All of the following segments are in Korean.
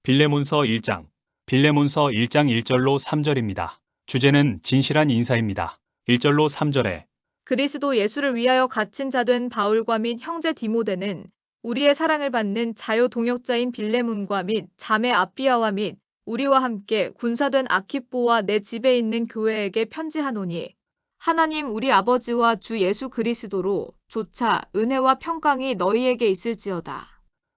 빌레몬서 1장. 빌레몬서 1장 1절로 3절입니다. 주제는 진실한 인사입니다. 1절로 3절에 그리스도 예수를 위하여 갇힌 자 된 바울과 및 형제 디모데는 우리의 사랑을 받는 자요 동역자인 빌레몬과 및 자매 아피아와 및 우리와 함께 군사된 아키뽀와 내 집에 있는 교회에게 편지하노니 하나님 우리 아버지와 주 예수 그리스도로 조차 은혜와 평강이 너희에게 있을지어다.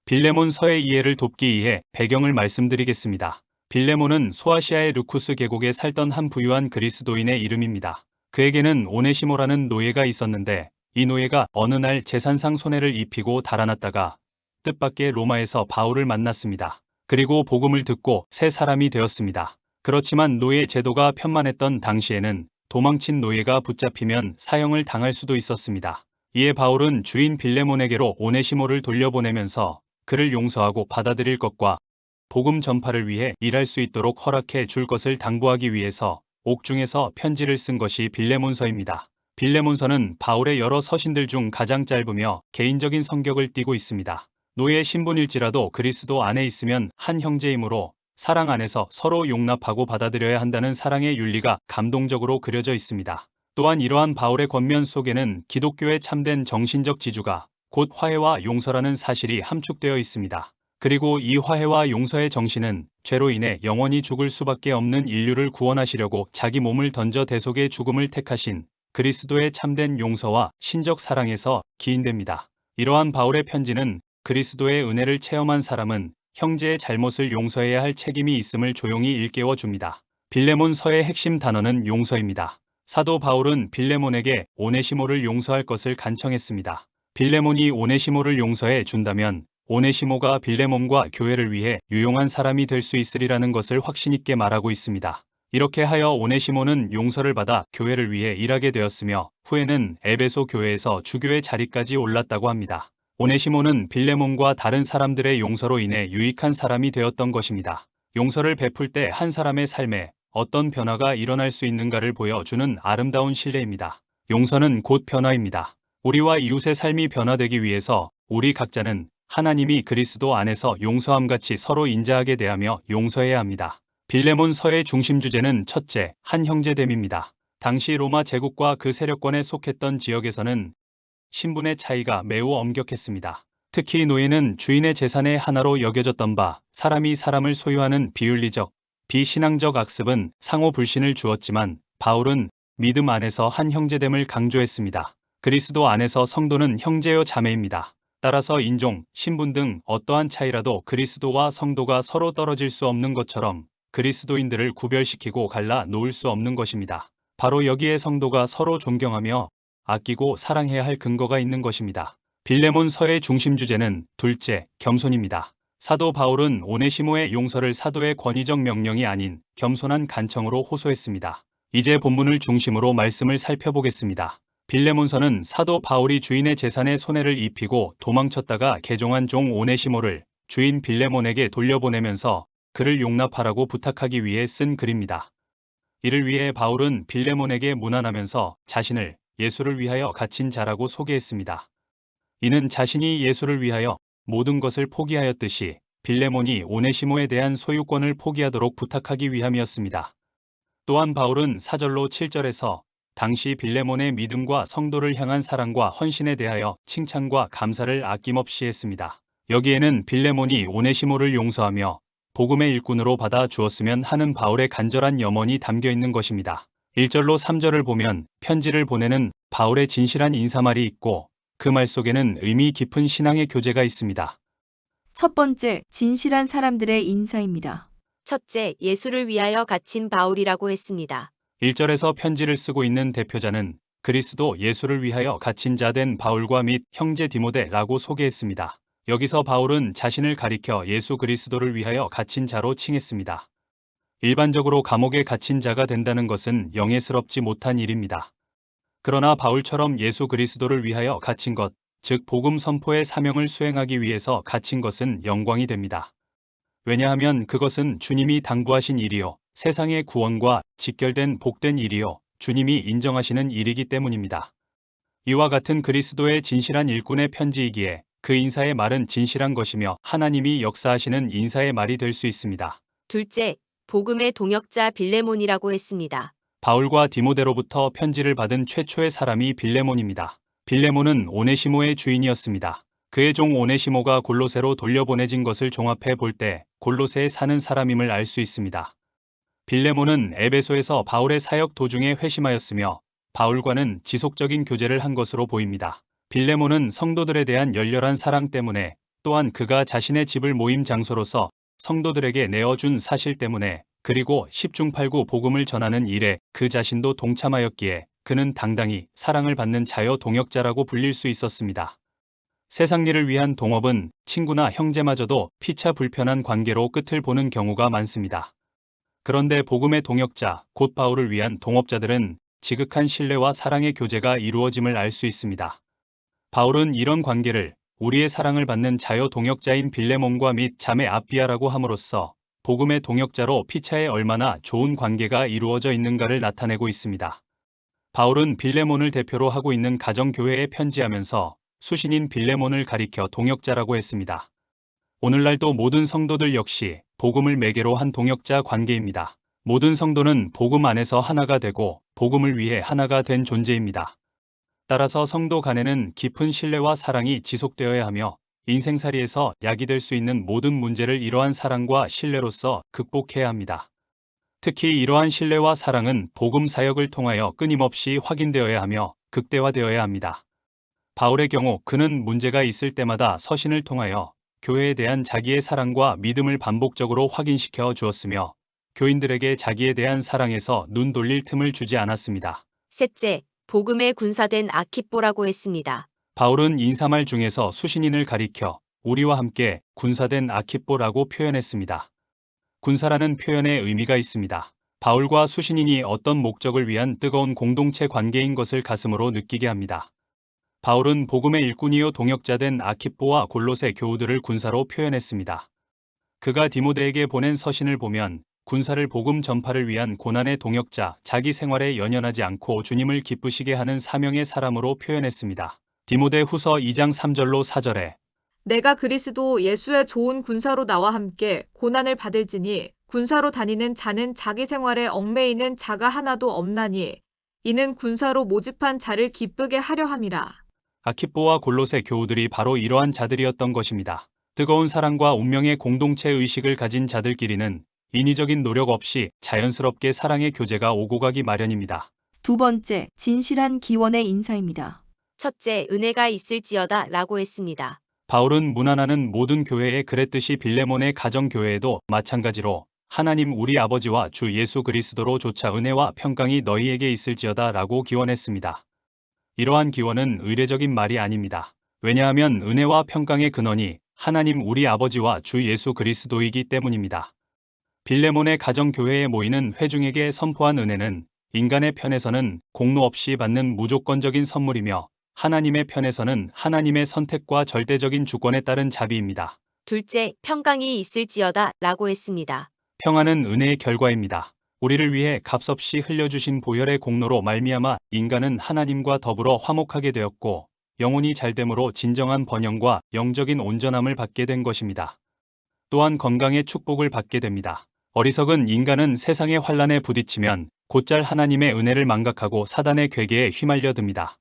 빌레몬서의 이해를 돕기 위해 배경을 말씀드리겠습니다. 빌레몬은 소아시아의 루쿠스 계곡에 살던 한 부유한 그리스도인의 이름입니다. 그에게는 오네시모라는 노예가 있었는데 이 노예가 어느 날 재산상 손해를 입히고 달아났다가 뜻밖의 로마에서 바울을 만났습니다. 그리고 복음을 듣고 새 사람이 되었습니다. 그렇지만 노예 제도가 편만했던 당시에는 도망친 노예가 붙잡히면 사형을 당할 수도 있었습니다. 이에 바울은 주인 빌레몬에게로 오네시모를 돌려보내면서 그를 용서하고 받아들일 것과 복음 전파를 위해 일할 수 있도록 허락해 줄 것을 당부하기 위해서 옥중에서 편지를 쓴 것이 빌레몬서입니다. 빌레몬서는 바울의 여러 서신들 중 가장 짧으며 개인적인 성격을 띠고 있습니다. 노예 신분일지라도 그리스도 안에 있으면 한 형제이므로 사랑 안에서 서로 용납하고 받아들여야 한다는 사랑의 윤리가 감동적으로 그려져 있습니다. 또한 이러한 바울의 권면 속에는 기독교의 참된 정신적 지주가 곧 화해와 용서라는 사실이 함축되어 있습니다. 그리고 이 화해와 용서의 정신은 죄로 인해 영원히 죽을 수밖에 없는 인류를 구원하시려고 자기 몸을 던져 대속의 죽음을 택하신 그리스도의 참된 용서와 신적 사랑에서 기인됩니다. 이러한 바울의 편지는 그리스도의 은혜를 체험한 사람은 형제의 잘못을 용서해야 할 책임이 있음을 조용히 일깨워 줍니다. 빌레몬서의 핵심 단어는 용서입니다. 사도 바울은 빌레몬에게 오네시모를 용서할 것을 간청했습니다. 빌레몬이 오네시모를 용서해 준다면 오네시모가 빌레몬과 교회를 위해 유용한 사람이 될 수 있으리라는 것을 확신 있게 말하고 있습니다. 이렇게 하여 오네시모는 용서를 받아 교회를 위해 일하게 되었으며 후에는 에베소 교회에서 주교의 자리까지 올랐다고 합니다. 오네시모는 빌레몬과 다른 사람들의 용서로 인해 유익한 사람이 되었던 것입니다. 용서를 베풀 때 한 사람의 삶에 어떤 변화가 일어날 수 있는가를 보여주는 아름다운 신뢰입니다. 용서는 곧 변화입니다. 우리와 이웃의 삶이 변화되기 위해서 우리 각자는 하나님이 그리스도 안에서 용서함같이 서로 인자하게 대하며 용서해야 합니다. 빌레몬서의 중심 주제는 첫째, 한 형제됨입니다. 당시 로마 제국과 그 세력권에 속했던 지역에서는 신분의 차이가 매우 엄격했습니다. 특히 노예는 주인의 재산의 하나로 여겨졌던 바 사람이 사람을 소유하는 비윤리적, 비신앙적 악습은 상호 불신을 주었지만 바울은 믿음 안에서 한 형제됨을 강조했습니다. 그리스도 안에서 성도는 형제요 자매입니다. 따라서 인종, 신분 등 어떠한 차이라도 그리스도와 성도가 서로 떨어질 수 없는 것처럼 그리스도인들을 구별시키고 갈라 놓을 수 없는 것입니다. 바로 여기에 성도가 서로 존경하며 아끼고 사랑해야 할 근거가 있는 것입니다. 빌레몬서의 중심 주제는 둘째, 겸손입니다. 사도 바울은 오네시모의 용서를 사도의 권위적 명령이 아닌 겸손한 간청으로 호소했습니다. 이제 본문을 중심으로 말씀을 살펴보겠습니다. 빌레몬서는 사도 바울이 주인의 재산에 손해를 입히고 도망쳤다가 개종한 종 오네시모를 주인 빌레몬에게 돌려보내면서 그를 용납하라고 부탁하기 위해 쓴 글입니다. 이를 위해 바울은 빌레몬에게 문안하면서 자신을 예수를 위하여 갇힌 자라고 소개했습니다. 이는 자신이 예수를 위하여 모든 것을 포기하였듯이 빌레몬이 오네시모에 대한 소유권을 포기하도록 부탁하기 위함이었습니다. 또한 바울은 4절로 7절에서 당시 빌레몬의 믿음과 성도를 향한 사랑과 헌신에 대하여 칭찬과 감사를 아낌없이 했습니다. 여기에는 빌레몬이 오네시모를 용서하며 복음의 일꾼으로 받아 주었으면 하는 바울의 간절한 염원이 담겨 있는 것입니다. 1절로 3절을 보면 편지를 보내는 바울의 진실한 인사말이 있고 그 말 속에는 의미 깊은 신앙의 교제가 있습니다. 첫 번째, 진실한 사람들의 인사입니다. 첫째, 예수를 위하여 갇힌 바울이라고 했습니다. 1절에서 편지를 쓰고 있는 대표자는 그리스도 예수를 위하여 갇힌 자 된 바울과 및 형제 디모데라고 소개했습니다. 여기서 바울은 자신을 가리켜 예수 그리스도를 위하여 갇힌 자로 칭했습니다. 일반적으로 감옥에 갇힌 자가 된다는 것은 영예스럽지 못한 일입니다. 그러나 바울처럼 예수 그리스도를 위하여 갇힌 것, 즉 복음 선포의 사명을 수행하기 위해서 갇힌 것은 영광이 됩니다. 왜냐하면 그것은 주님이 당부하신 일이요, 세상의 구원과 직결된 복된 일이요, 주님이 인정하시는 일이기 때문입니다. 이와 같은 그리스도의 진실한 일꾼의 편지이기에 그 인사의 말은 진실한 것이며 하나님이 역사하시는 인사의 말이 될 수 있습니다. 둘째, 복음의 동역자 빌레몬이라고 했습니다. 바울과 디모데로부터 편지를 받은 최초의 사람이 빌레몬입니다. 빌레몬은 오네시모의 주인이었습니다. 그의 종 오네시모가 골로새로 돌려보내진 것을 종합해 볼 때 골로새에 사는 사람임을 알 수 있습니다. 빌레몬은 에베소에서 바울의 사역 도중에 회심하였으며 바울과는 지속적인 교제를 한 것으로 보입니다. 빌레몬은 성도들에 대한 열렬한 사랑 때문에 또한 그가 자신의 집을 모임 장소로서 성도들에게 내어준 사실 때문에 그리고 십중팔구 복음을 전하는 일에 그 자신도 동참하였기에 그는 당당히 사랑을 받는 자여 동역자라고 불릴 수 있었습니다. 세상 일을 위한 동업은 친구나 형제마저도 피차 불편한 관계로 끝을 보는 경우가 많습니다. 그런데 복음의 동역자, 곧 바울을 위한 동업자들은 지극한 신뢰와 사랑의 교제가 이루어짐을 알 수 있습니다. 바울은 이런 관계를 우리의 사랑을 받는 자여 동역자인 빌레몬과 및 자매 아비아라고 함으로써 복음의 동역자로 피차에 얼마나 좋은 관계가 이루어져 있는가를 나타내고 있습니다. 바울은 빌레몬을 대표로 하고 있는 가정교회에 편지하면서 수신인 빌레몬을 가리켜 동역자라고 했습니다. 오늘날도 모든 성도들 역시 복음을 매개로 한 동역자 관계입니다. 모든 성도는 복음 안에서 하나가 되고 복음을 위해 하나가 된 존재입니다. 따라서 성도 간에는 깊은 신뢰와 사랑이 지속되어야 하며 인생살이에서 약이 될 수 있는 모든 문제를 이러한 사랑과 신뢰로서 극복해야 합니다. 특히 이러한 신뢰와 사랑은 복음 사역을 통하여 끊임없이 확인되어야 하며 극대화되어야 합니다. 바울의 경우 그는 문제가 있을 때마다 서신을 통하여 교회에 대한 자기의 사랑과 믿음을 반복적으로 확인시켜 주었으며 교인들에게 자기에 대한 사랑에서 눈 돌릴 틈을 주지 않았습니다. 셋째, 복음의 군사된 아키뽀라고 했습니다. 바울은 인사말 중에서 수신인을 가리켜 우리와 함께 군사된 아키뽀라고 표현했습니다. 군사라는 표현에 의미가 있습니다. 바울과 수신인이 어떤 목적을 위한 뜨거운 공동체 관계인 것을 가슴으로 느끼게 합니다. 바울은 복음의 일꾼이요 동역자된 아키뽀와 골로새 교우들을 군사로 표현했습니다. 그가 디모데에게 보낸 서신을 보면 군사를 복음 전파를 위한 고난의 동역자, 자기 생활에 연연하지 않고 주님을 기쁘시게 하는 사명의 사람으로 표현했습니다. 디모데 후서 2장 3절로 4절에 내가 그리스도 예수의 좋은 군사로 나와 함께 고난을 받을지니 군사로 다니는 자는 자기 생활에 얽매이는 자가 하나도 없나니 이는 군사로 모집한 자를 기쁘게 하려 함이라. 아키뽀와 골로새 교우들이 바로 이러한 자들이었던 것입니다. 뜨거운 사랑과 운명의 공동체 의식을 가진 자들끼리는 인위적인 노력 없이 자연스럽게 사랑의 교제가 오고 가기 마련입니다. 두 번째, 진실한 기원의 인사입니다. 첫째, 은혜가 있을지어다 라고 했습니다. 바울은 문안하는 모든 교회에 그랬듯이 빌레몬의 가정교회에도 마찬가지로 하나님 우리 아버지와 주 예수 그리스도로 조차 은혜와 평강이 너희에게 있을지어다 라고 기원했습니다. 이러한 기원은 의례적인 말이 아닙니다. 왜냐하면 은혜와 평강의 근원이 하나님 우리 아버지와 주 예수 그리스도이기 때문입니다. 빌레몬의 가정교회에 모이는 회중에게 선포한 은혜는 인간의 편에서는 공로 없이 받는 무조건적인 선물이며 하나님의 편에서는 하나님의 선택과 절대적인 주권에 따른 자비입니다. 둘째, 평강이 있을지어다 라고 했습니다. 평안은 은혜의 결과입니다. 우리를 위해 값없이 흘려주신 보혈의 공로로 말미암아 인간은 하나님과 더불어 화목하게 되었고 영혼이 잘됨으로 진정한 번영과 영적인 온전함을 받게 된 것입니다. 또한 건강의 축복을 받게 됩니다. 어리석은 인간은 세상의 환란에 부딪히면 곧잘 하나님의 은혜를 망각하고 사단의 괴계에 휘말려 듭니다.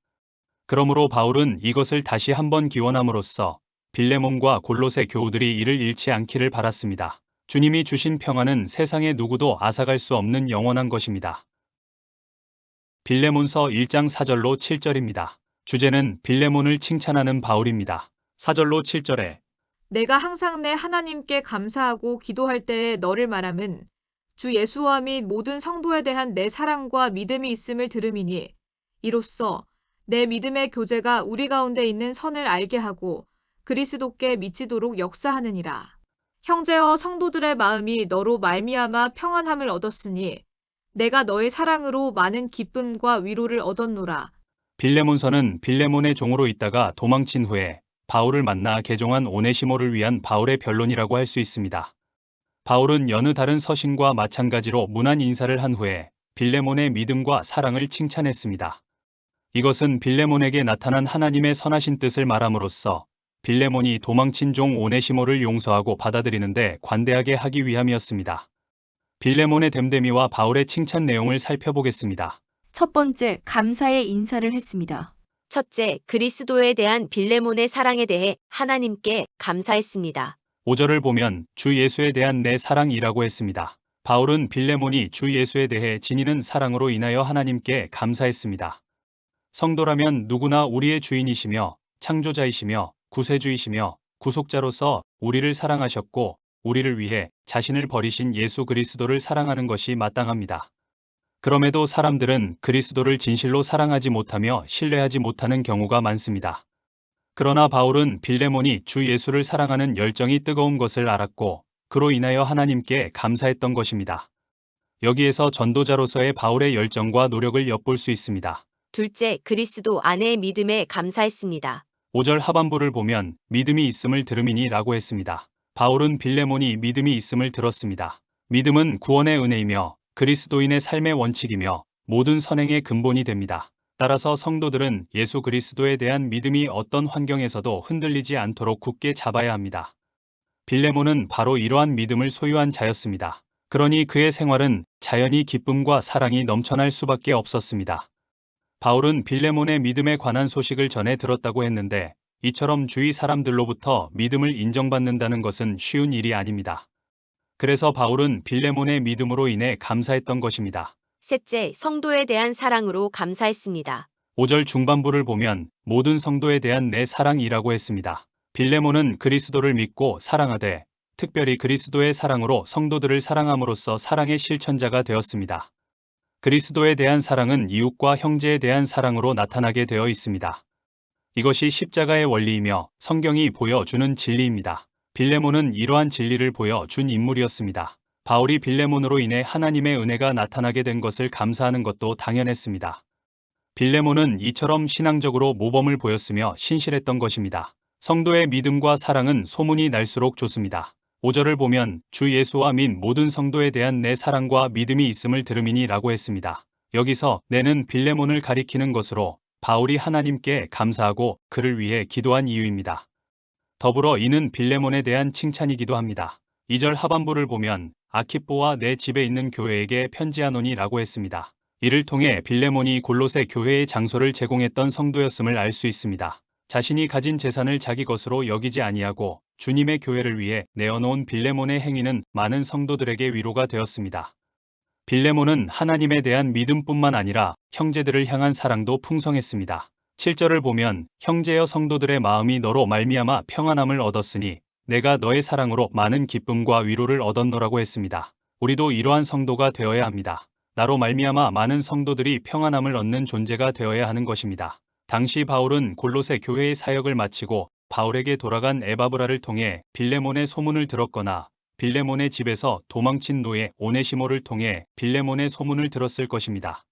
그러므로 바울은 이것을 다시 한번 기원함으로써 빌레몬과 골로새 교우들이 이를 잃지 않기를 바랐습니다. 주님이 주신 평안은 세상의 누구도 앗아갈 수 없는 영원한 것입니다. 빌레몬서 1장 4절로 7절입니다. 주제는 빌레몬을 칭찬하는 바울입니다. 4절로 7절에 내가 항상 내 하나님께 감사하고 기도할 때에 너를 말함은 주 예수와 및 모든 성도에 대한 내 사랑과 믿음이 있음을 들음이니 이로써 내 믿음의 교제가 우리 가운데 있는 선을 알게 하고 그리스도께 미치도록 역사하느니라. 형제여 성도들의 마음이 너로 말미암아 평안함을 얻었으니 내가 너의 사랑으로 많은 기쁨과 위로를 얻었노라. 빌레몬서는 빌레몬의 종으로 있다가 도망친 후에 바울을 만나 개종한 오네시모를 위한 바울의 변론이라고 할 수 있습니다. 바울은 여느 다른 서신과 마찬가지로 문안 인사를 한 후에 빌레몬의 믿음과 사랑을 칭찬했습니다. 이것은 빌레몬에게 나타난 하나님의 선하신 뜻을 말함으로써 빌레몬이 도망친 종 오네시모를 용서하고 받아들이는데 관대하게 하기 위함이었습니다. 빌레몬의 됨됨이와 바울의 칭찬 내용을 살펴보겠습니다. 첫 번째, 감사의 인사를 했습니다. 첫째, 그리스도에 대한 빌레몬의 사랑에 대해 하나님께 감사했습니다. 5절을 보면 주 예수에 대한 내 사랑이라고 했습니다. 바울은 빌레몬이 주 예수에 대해 지니는 사랑으로 인하여 하나님께 감사했습니다. 성도라면 누구나 우리의 주인이시며 창조자이시며 구세주이시며 구속자로서 우리를 사랑하셨고 우리를 위해 자신을 버리신 예수 그리스도를 사랑하는 것이 마땅합니다. 그럼에도 사람들은 그리스도를 진실로 사랑하지 못하며 신뢰하지 못하는 경우가 많습니다. 그러나 바울은 빌레몬이 주 예수를 사랑하는 열정이 뜨거운 것을 알았고 그로 인하여 하나님께 감사했던 것입니다. 여기에서 전도자로서의 바울의 열정과 노력을 엿볼 수 있습니다. 둘째, 그리스도 안에의 믿음에 감사했습니다. 5절 하반부를 보면 믿음이 있음을 들음이니 라고 했습니다. 바울은 빌레몬이 믿음이 있음을 들었습니다. 믿음은 구원의 은혜이며 그리스도인의 삶의 원칙이며 모든 선행의 근본이 됩니다. 따라서 성도들은 예수 그리스도에 대한 믿음이 어떤 환경에서도 흔들리지 않도록 굳게 잡아야 합니다. 빌레몬은 바로 이러한 믿음을 소유한 자였습니다. 그러니 그의 생활은 자연히 기쁨과 사랑이 넘쳐날 수밖에 없었습니다. 바울은 빌레몬의 믿음에 관한 소식을 전해 들었다고 했는데 이처럼 주위 사람들로부터 믿음을 인정받는다는 것은 쉬운 일이 아닙니다. 그래서 바울은 빌레몬의 믿음으로 인해 감사했던 것입니다. 셋째, 성도에 대한 사랑으로 감사했습니다. 5절 중반부를 보면 모든 성도에 대한 내 사랑이라고 했습니다. 빌레몬은 그리스도를 믿고 사랑하되 특별히 그리스도의 사랑으로 성도들을 사랑함으로써 사랑의 실천자가 되었습니다. 그리스도에 대한 사랑은 이웃과 형제에 대한 사랑으로 나타나게 되어 있습니다. 이것이 십자가의 원리이며 성경이 보여주는 진리입니다. 빌레몬은 이러한 진리를 보여준 인물이었습니다. 바울이 빌레몬으로 인해 하나님의 은혜가 나타나게 된 것을 감사하는 것도 당연했습니다. 빌레몬은 이처럼 신앙적으로 모범을 보였으며 신실했던 것입니다. 성도의 믿음과 사랑은 소문이 날수록 좋습니다. 5절을 보면 주 예수와 민 모든 성도에 대한 내 사랑과 믿음이 있음을 들음이니 라고 했습니다. 여기서 내는 빌레몬을 가리키는 것으로 바울이 하나님께 감사하고 그를 위해 기도한 이유입니다. 더불어 이는 빌레몬에 대한 칭찬이기도 합니다. 2절 하반부를 보면 아키뽀와 내 집에 있는 교회에게 편지하노니 라고 했습니다. 이를 통해 빌레몬이 골로새 교회의 장소를 제공했던 성도였음을 알 수 있습니다. 자신이 가진 재산을 자기 것으로 여기지 아니하고 주님의 교회를 위해 내어놓은 빌레몬의 행위는 많은 성도들에게 위로가 되었습니다. 빌레몬은 하나님에 대한 믿음뿐만 아니라 형제들을 향한 사랑도 풍성했습니다. 7절을 보면 형제여 성도들의 마음이 너로 말미암아 평안함을 얻었으니 내가 너의 사랑으로 많은 기쁨과 위로를 얻었노라고 했습니다. 우리도 이러한 성도가 되어야 합니다. 나로 말미암아 많은 성도들이 평안함을 얻는 존재가 되어야 하는 것입니다. 당시 바울은 골로새 교회의 사역을 마치고 바울에게 돌아간 에바브라를 통해 빌레몬의 소문을 들었거나 빌레몬의 집에서 도망친 노예 오네시모를 통해 빌레몬의 소문을 들었을 것입니다.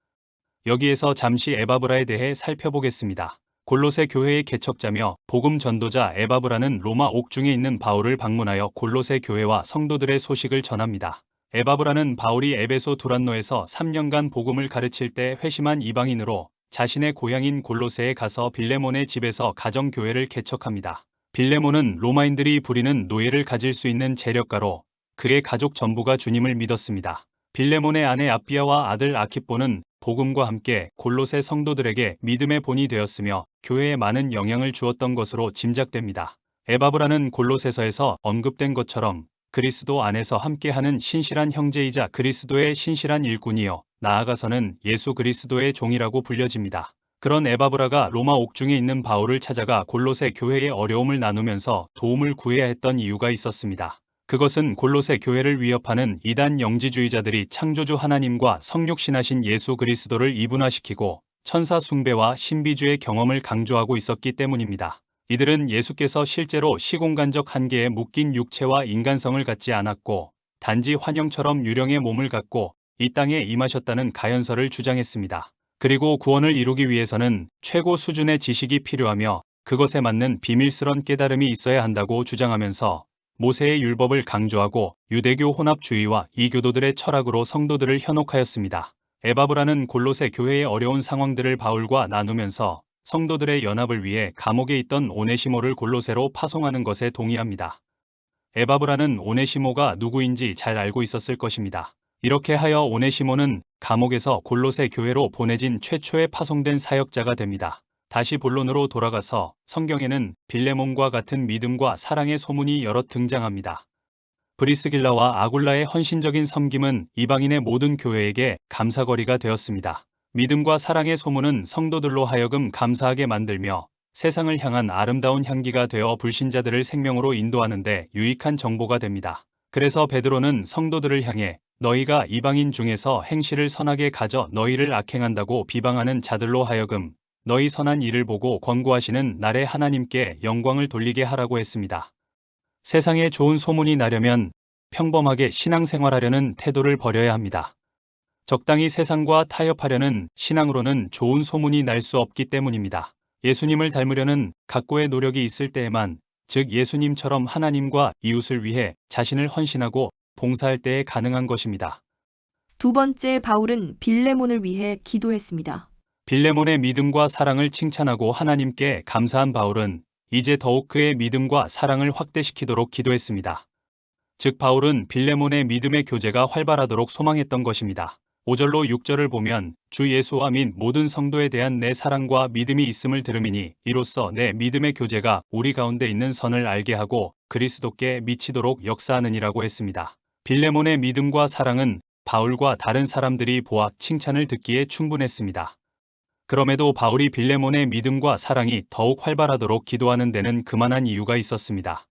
여기에서 잠시 에바브라에 대해 살펴보겠습니다. 골로새 교회의 개척자며 복음 전도자 에바브라는 로마 옥중에 있는 바울을 방문하여 골로새 교회와 성도들의 소식을 전합니다. 에바브라는 바울이 에베소 두란노에서 3년간 복음을 가르칠 때 회심한 이방인으로 자신의 고향인 골로새에 가서 빌레몬의 집에서 가정교회를 개척합니다. 빌레몬은 로마인들이 부리는 노예를 가질 수 있는 재력가로 그의 가족 전부가 주님을 믿었습니다. 빌레몬의 아내 아비아와 아들 아키뽀는 복음과 함께 골로새 성도들에게 믿음의 본이 되었으며 교회에 많은 영향을 주었던 것으로 짐작됩니다. 에바브라는 골로새서에서 언급된 것처럼 그리스도 안에서 함께하는 신실한 형제이자 그리스도의 신실한 일꾼이요 나아가서는 예수 그리스도의 종이라고 불려집니다. 그런 에바브라가 로마 옥중에 있는 바울을 찾아가 골로새 교회의 어려움을 나누면서 도움을 구해야 했던 이유가 있었습니다. 그것은 골로새 교회를 위협하는 이단 영지주의자들이 창조주 하나님과 성육신하신 예수 그리스도를 이분화시키고 천사 숭배와 신비주의 경험을 강조하고 있었기 때문입니다. 이들은 예수께서 실제로 시공간적 한계에 묶인 육체와 인간성을 갖지 않았고 단지 환영처럼 유령의 몸을 갖고 이 땅에 임하셨다는 가연설을 주장했습니다. 그리고 구원을 이루기 위해서는 최고 수준의 지식이 필요하며 그것에 맞는 비밀스런 깨달음이 있어야 한다고 주장하면서 모세의 율법을 강조하고 유대교 혼합주의와 이교도들의 철학으로 성도들을 현혹하였습니다. 에바브라는 골로새 교회의 어려운 상황들을 바울과 나누면서 성도들의 연합을 위해 감옥에 있던 오네시모를 골로새로 파송하는 것에 동의합니다. 에바브라는 오네시모가 누구인지 잘 알고 있었을 것입니다. 이렇게 하여 오네시모는 감옥에서 골로새 교회로 보내진 최초의 파송된 사역자가 됩니다. 다시 본론으로 돌아가서 성경에는 빌레몬과 같은 믿음과 사랑의 소문이 여럿 등장합니다. 브리스길라와 아굴라의 헌신적인 섬김은 이방인의 모든 교회에게 감사거리가 되었습니다. 믿음과 사랑의 소문은 성도들로 하여금 감사하게 만들며 세상을 향한 아름다운 향기가 되어 불신자들을 생명으로 인도하는 데 유익한 정보가 됩니다. 그래서 베드로는 성도들을 향해 너희가 이방인 중에서 행실을 선하게 가져 너희를 악행한다고 비방하는 자들로 하여금 너희 선한 일을 보고 권고하시는 날에 하나님께 영광을 돌리게 하라고 했습니다. 세상에 좋은 소문이 나려면 평범하게 신앙생활하려는 태도를 버려야 합니다. 적당히 세상과 타협하려는 신앙으로는 좋은 소문이 날 수 없기 때문입니다. 예수님을 닮으려는 각고의 노력이 있을 때에만, 즉 예수님처럼 하나님과 이웃을 위해 자신을 헌신하고 봉사할 때에 가능한 것입니다. 두 번째, 바울은 빌레몬을 위해 기도했습니다. 빌레몬의 믿음과 사랑을 칭찬하고 하나님께 감사한 바울은 이제 더욱 그의 믿음과 사랑을 확대시키도록 기도했습니다. 즉 바울은 빌레몬의 믿음의 교제가 활발하도록 소망했던 것입니다. 5절로 6절을 보면 주 예수와 및 모든 성도에 대한 내 사랑과 믿음이 있음을 들음이니 이로써 내 믿음의 교제가 우리 가운데 있는 선을 알게 하고 그리스도께 미치도록 역사하느니라고 했습니다. 빌레몬의 믿음과 사랑은 바울과 다른 사람들이 보아 칭찬을 듣기에 충분했습니다. 그럼에도 바울이 빌레몬의 믿음과 사랑이 더욱 활발하도록 기도하는 데는 그만한 이유가 있었습니다.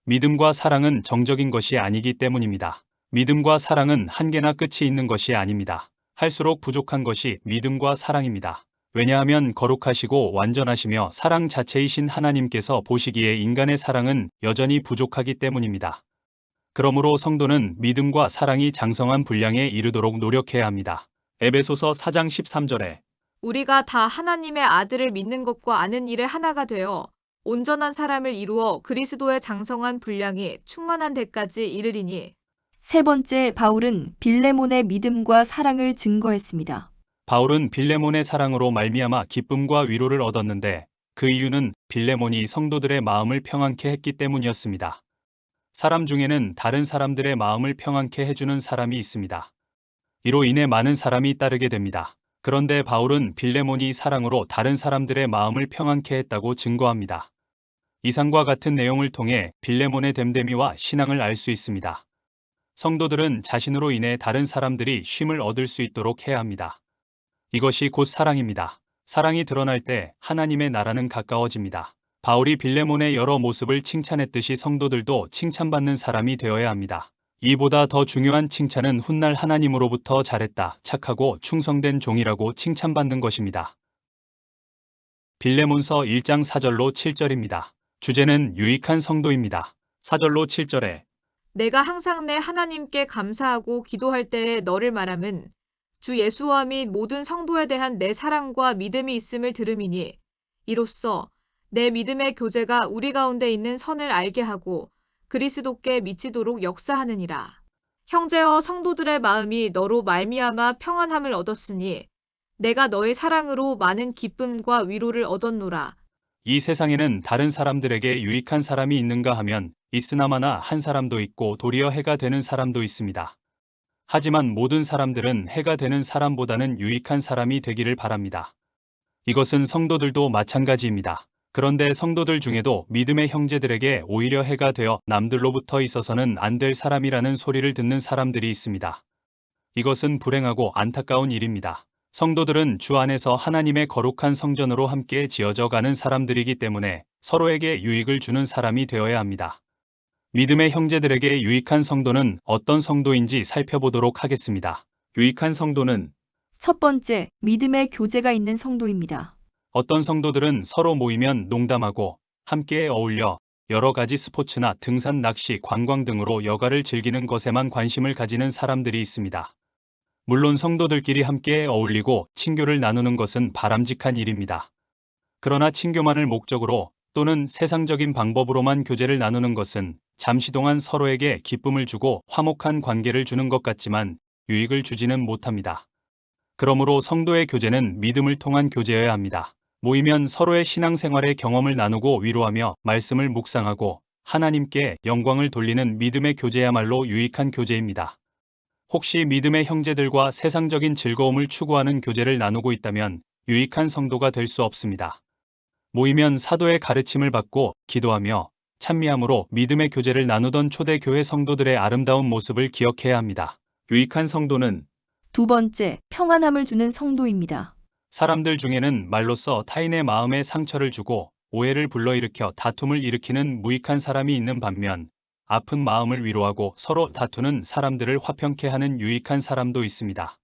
믿음과 사랑은 정적인 것이 아니기 때문입니다. 믿음과 사랑은 한계나 끝이 있는 것이 아닙니다. 할수록 부족한 것이 믿음과 사랑입니다. 왜냐하면 거룩하시고 완전하시며 사랑 자체이신 하나님께서 보시기에 인간의 사랑은 여전히 부족하기 때문입니다. 그러므로 성도는 믿음과 사랑이 장성한 분량에 이르도록 노력해야 합니다. 에베소서 4장 13절에 우리가 다 하나님의 아들을 믿는 것과 아는 일에 하나가 되어 온전한 사람을 이루어 그리스도의 장성한 분량이 충만한 데까지 이르리니. 세 번째, 바울은 빌레몬의 믿음과 사랑을 증거했습니다. 바울은 빌레몬의 사랑으로 말미암아 기쁨과 위로를 얻었는데 그 이유는 빌레몬이 성도들의 마음을 평안케 했기 때문이었습니다. 사람 중에는 다른 사람들의 마음을 평안케 해주는 사람이 있습니다. 이로 인해 많은 사람이 따르게 됩니다. 그런데 바울은 빌레몬이 사랑으로 다른 사람들의 마음을 평안케 했다고 증거합니다. 이상과 같은 내용을 통해 빌레몬의 됨됨이와 신앙을 알 수 있습니다. 성도들은 자신으로 인해 다른 사람들이 쉼을 얻을 수 있도록 해야 합니다. 이것이 곧 사랑입니다. 사랑이 드러날 때 하나님의 나라는 가까워집니다. 바울이 빌레몬의 여러 모습을 칭찬했듯이 성도들도 칭찬받는 사람이 되어야 합니다. 이보다 더 중요한 칭찬은 훗날 하나님으로부터 잘했다, 착하고 충성된 종이라고 칭찬받는 것입니다. 빌레몬서 1장 4절로 7절입니다. 주제는 유익한 성도입니다. 4절로 7절에 내가 항상 내 하나님께 감사하고 기도할 때에 너를 말함은 주 예수와 및 모든 성도에 대한 내 사랑과 믿음이 있음을 들음이니 이로써 내 믿음의 교제가 우리 가운데 있는 선을 알게 하고 그리스도께 미치도록 역사하느니라. 형제여 성도들의 마음이 너로 말미암아 평안함을 얻었으니 내가 너의 사랑으로 많은 기쁨과 위로를 얻었노라. 이 세상에는 다른 사람들에게 유익한 사람이 있는가 하면 있으나마나 한 사람도 있고 도리어 해가 되는 사람도 있습니다. 하지만 모든 사람들은 해가 되는 사람보다는 유익한 사람이 되기를 바랍니다. 이것은 성도들도 마찬가지입니다. 그런데 성도들 중에도 믿음의 형제들에게 오히려 해가 되어 남들로부터 있어서는 안 될 사람이라는 소리를 듣는 사람들이 있습니다. 이것은 불행하고 안타까운 일입니다. 성도들은 주 안에서 하나님의 거룩한 성전으로 함께 지어져 가는 사람들이기 때문에 서로에게 유익을 주는 사람이 되어야 합니다. 믿음의 형제들에게 유익한 성도는 어떤 성도인지 살펴보도록 하겠습니다. 유익한 성도는 첫 번째, 믿음의 교제가 있는 성도입니다. 어떤 성도들은 서로 모이면 농담하고 함께 어울려 여러 가지 스포츠나 등산, 낚시, 관광 등으로 여가를 즐기는 것에만 관심을 가지는 사람들이 있습니다. 물론 성도들끼리 함께 어울리고 친교를 나누는 것은 바람직한 일입니다. 그러나 친교만을 목적으로 또는 세상적인 방법으로만 교제를 나누는 것은 잠시 동안 서로에게 기쁨을 주고 화목한 관계를 주는 것 같지만 유익을 주지는 못합니다. 그러므로 성도의 교제는 믿음을 통한 교제여야 합니다. 모이면 서로의 신앙생활의 경험을 나누고 위로하며 말씀을 묵상하고 하나님께 영광을 돌리는 믿음의 교제야말로 유익한 교제입니다. 혹시 믿음의 형제들과 세상적인 즐거움을 추구하는 교제를 나누고 있다면 유익한 성도가 될 수 없습니다. 모이면 사도의 가르침을 받고 기도하며 찬미함으로 믿음의 교제를 나누던 초대교회 성도들의 아름다운 모습을 기억해야 합니다. 유익한 성도는 두 번째, 평안함을 주는 성도입니다. 사람들 중에는 말로써 타인의 마음에 상처를 주고 오해를 불러일으켜 다툼을 일으키는 무익한 사람이 있는 반면 아픈 마음을 위로하고 서로 다투는 사람들을 화평케 하는 유익한 사람도 있습니다.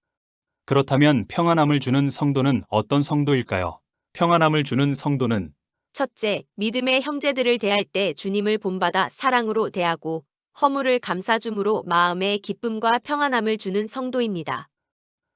그렇다면 평안함을 주는 성도는 어떤 성도일까요? 평안함을 주는 성도는 첫째, 믿음의 형제들을 대할 때 주님을 본받아 사랑으로 대하고 허물을 감싸줌으로 마음에 기쁨과 평안함을 주는 성도입니다.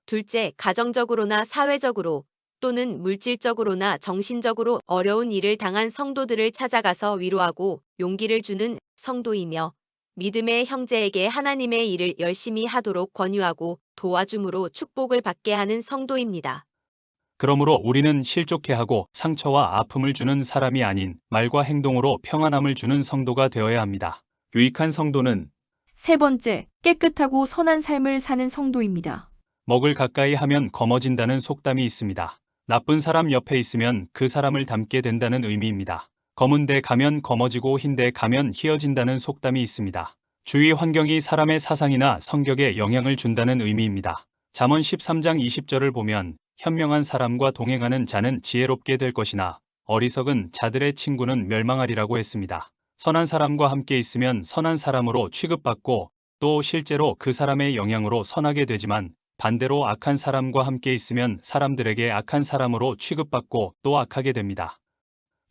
둘째, 가정적으로나 사회적으로 또는 물질적으로나 정신적으로 어려운 일을 당한 성도들을 찾아가서 위로하고 용기를 주는 성도이며 믿음의 형제에게 하나님의 일을 열심히 하도록 권유하고 도와줌으로 축복을 받게 하는 성도입니다. 그러므로 우리는 실족해 하고 상처와 아픔을 주는 사람이 아닌 말과 행동으로 평안함을 주는 성도가 되어야 합니다. 유익한 성도는 세 번째, 깨끗하고 선한 삶을 사는 성도입니다. 먹을 가까이 하면 검어진다는 속담이 있습니다. 나쁜 사람 옆에 있으면 그 사람을 닮게 된다는 의미입니다. 검은 데 가면 검어지고 흰 데 가면 희어진다는 속담이 있습니다. 주위 환경이 사람의 사상이나 성격에 영향을 준다는 의미입니다. 잠언 13장 20절을 보면 현명한 사람과 동행하는 자는 지혜롭게 될 것이나 어리석은 자들의 친구는 멸망하리라고 했습니다. 선한 사람과 함께 있으면 선한 사람으로 취급받고 또 실제로 그 사람의 영향으로 선하게 되지만 반대로 악한 사람과 함께 있으면 사람들에게 악한 사람으로 취급받고 또 악하게 됩니다.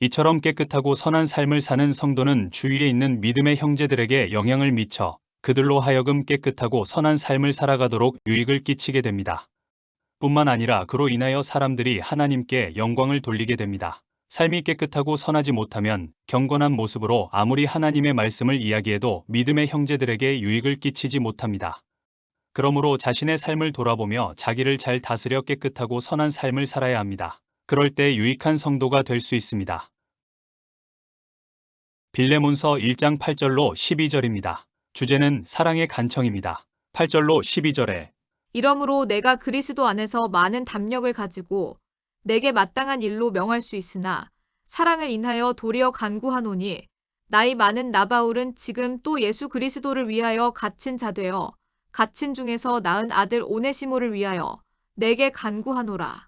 이처럼 깨끗하고 선한 삶을 사는 성도는 주위에 있는 믿음의 형제들에게 영향을 미쳐 그들로 하여금 깨끗하고 선한 삶을 살아가도록 유익을 끼치게 됩니다. 뿐만 아니라 그로 인하여 사람들이 하나님께 영광을 돌리게 됩니다. 삶이 깨끗하고 선하지 못하면 경건한 모습으로 아무리 하나님의 말씀을 이야기해도 믿음의 형제들에게 유익을 끼치지 못합니다. 그러므로 자신의 삶을 돌아보며 자기를 잘 다스려 깨끗하고 선한 삶을 살아야 합니다. 그럴 때 유익한 성도가 될 수 있습니다. 빌레몬서 1장 8절로 12절입니다. 주제는 사랑의 간청입니다. 8절로 12절에 이러므로 내가 그리스도 안에서 많은 담력을 가지고 내게 마땅한 일로 명할 수 있으나 사랑을 인하여 도리어 간구하노니 나이 많은 나 바울은 지금 또 예수 그리스도를 위하여 갇힌 자 되어 갇힌 중에서 낳은 아들 오네시모를 위하여 내게 간구하노라.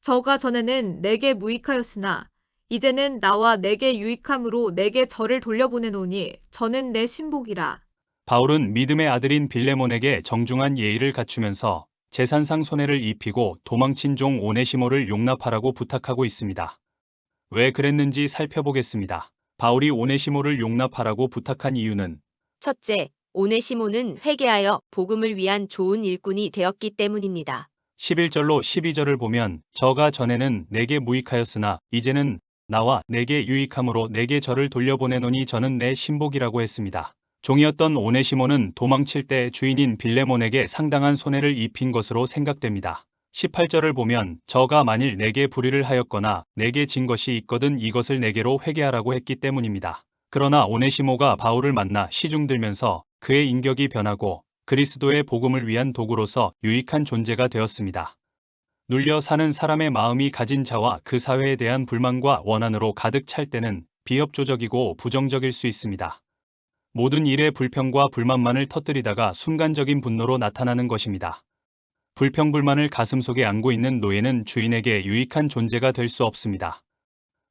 저가 전에는 내게 무익하였으나 이제는 나와 내게 유익함으로 내게 저를 돌려보내노니 저는 내 신복이라. 바울은 믿음의 아들인 빌레몬에게 정중한 예의를 갖추면서 재산상 손해를 입히고 도망친 종 오네시모를 용납하라고 부탁하고 있습니다. 왜 그랬는지 살펴보겠습니다. 바울이 오네시모를 용납하라고 부탁한 이유는 첫째, 오네시모는 회개하여 복음을 위한 좋은 일꾼이 되었기 때문입니다. 11절로 12절을 보면 저가 전에는 내게 무익하였으나 이제는 나와 내게 유익함으로 내게 저를 돌려보내노니 저는 내 신복이라고 했습니다. 종이었던 오네시모는 도망칠 때 주인인 빌레몬에게 상당한 손해를 입힌 것으로 생각됩니다. 18절을 보면 저가 만일 내게 불의를 하였거나 내게 진 것이 있거든 이것을 내게로 회개하라고 했기 때문입니다. 그러나 오네시모가 바울을 만나 시중들면서 그의 인격이 변하고 그리스도의 복음을 위한 도구로서 유익한 존재가 되었습니다. 눌려 사는 사람의 마음이 가진 자와 그 사회에 대한 불만과 원한으로 가득 찰 때는 비협조적이고 부정적일 수 있습니다. 모든 일에 불평과 불만만을 터뜨리다가 순간적인 분노로 나타나는 것입니다. 불평불만을 가슴속에 안고 있는 노예는 주인에게 유익한 존재가 될 수 없습니다.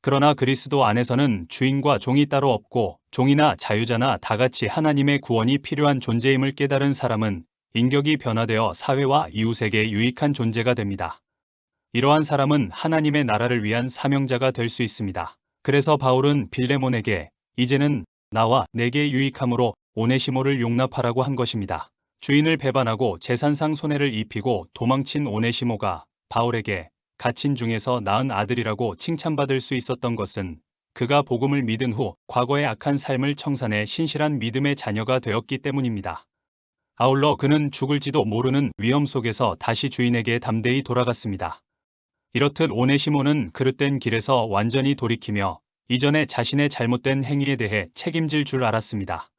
그러나 그리스도 안에서는 주인과 종이 따로 없고 종이나 자유자나 다같이 하나님의 구원이 필요한 존재임을 깨달은 사람은 인격이 변화되어 사회와 이웃에게 유익한 존재가 됩니다. 이러한 사람은 하나님의 나라를 위한 사명자가 될 수 있습니다. 그래서 바울은 빌레몬에게 이제는 나와 내게 유익함으로 오네시모를 용납하라고 한 것입니다. 주인을 배반하고 재산상 손해를 입히고 도망친 오네시모가 바울에게 갇힌 중에서 낳은 아들이라고 칭찬받을 수 있었던 것은 그가 복음을 믿은 후 과거의 악한 삶을 청산해 신실한 믿음의 자녀가 되었기 때문입니다. 아울러 그는 죽을지도 모르는 위험 속에서 다시 주인에게 담대히 돌아갔습니다. 이렇듯 오네시모는 그릇된 길에서 완전히 돌이키며 이전에 자신의 잘못된 행위에 대해 책임질 줄 알았습니다.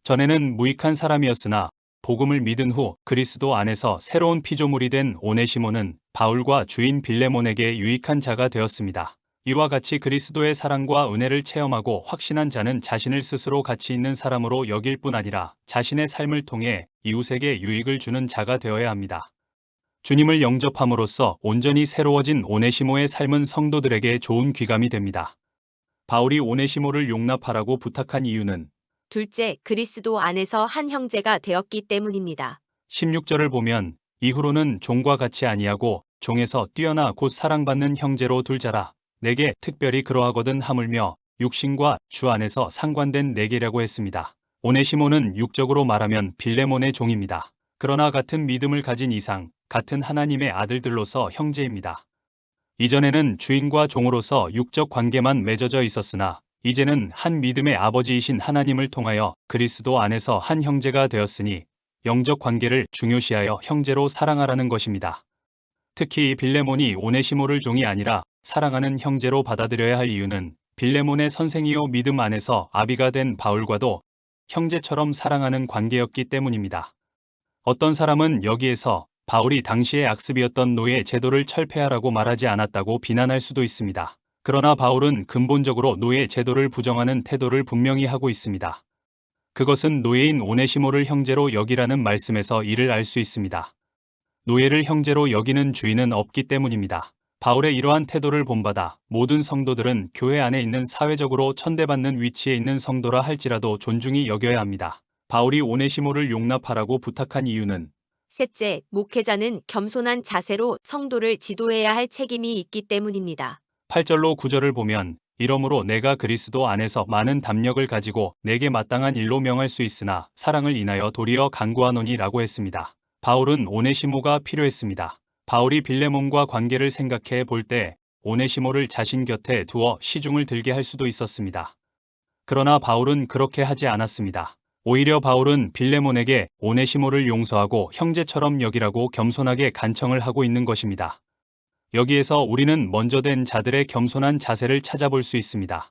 전에는 무익한 사람이었으나 복음을 믿은 후 그리스도 안에서 새로운 피조물이 된 오네시모는 바울과 주인 빌레몬에게 유익한 자가 되었습니다. 이와 같이 그리스도의 사랑과 은혜를 체험하고 확신한 자는 자신을 스스로 가치 있는 사람으로 여길 뿐 아니라 자신의 삶을 통해 이웃에게 유익을 주는 자가 되어야 합니다. 주님을 영접함으로써 온전히 새로워진 오네시모의 삶은 성도들에게 좋은 귀감이 됩니다. 바울이 오네시모를 용납하라고 부탁한 이유는 둘째, 그리스도 안에서 한 형제가 되었기 때문입니다. 16절을 보면 이후로는 종과 같이 아니하고 종에서 뛰어나 곧 사랑받는 형제로 둘자라 내게 특별히 그러하거든 하물며 육신과 주 안에서 상관된 내게라고 했습니다. 오네시모는 육적으로 말하면 빌레몬의 종입니다. 그러나 같은 믿음을 가진 이상 같은 하나님의 아들들로서 형제입니다. 이전에는 주인과 종으로서 육적 관계만 맺어져 있었으나 이제는 한 믿음의 아버지이신 하나님을 통하여 그리스도 안에서 한 형제가 되었으니 영적 관계를 중요시하여 형제로 사랑하라는 것입니다. 특히 빌레몬이 오네시모를 종이 아니라 사랑하는 형제로 받아들여야 할 이유는 빌레몬의 선생이요 믿음 안에서 아비가 된 바울과도 형제처럼 사랑하는 관계였기 때문입니다. 어떤 사람은 여기에서 바울이 당시의 악습이었던 노예 제도를 철폐하라고 말하지 않았다고 비난할 수도 있습니다. 그러나 바울은 근본적으로 노예 제도를 부정하는 태도를 분명히 하고 있습니다. 그것은 노예인 오네시모를 형제로 여기라는 말씀에서 이를 알 수 있습니다. 노예를 형제로 여기는 주인은 없기 때문입니다. 바울의 이러한 태도를 본받아 모든 성도들은 교회 안에 있는 사회적으로 천대받는 위치에 있는 성도라 할지라도 존중히 여겨야 합니다. 바울이 오네시모를 용납하라고 부탁한 이유는 셋째, 목회자는 겸손한 자세로 성도를 지도해야 할 책임이 있기 때문입니다. 8절로 9절을 보면 이러므로 내가 그리스도 안에서 많은 담력을 가지고 내게 마땅한 일로 명할 수 있으나 사랑을 인하여 도리어 간구하노니 라고 했습니다. 바울은 오네시모가 필요했습니다. 바울이 빌레몬과 관계를 생각해 볼 때 오네시모를 자신 곁에 두어 시중을 들게 할 수도 있었습니다. 그러나 바울은 그렇게 하지 않았습니다. 오히려 바울은 빌레몬에게 오네시모를 용서하고 형제처럼 여기라고 겸손하게 간청을 하고 있는 것입니다. 여기에서 우리는 먼저 된 자들의 겸손한 자세를 찾아볼 수 있습니다.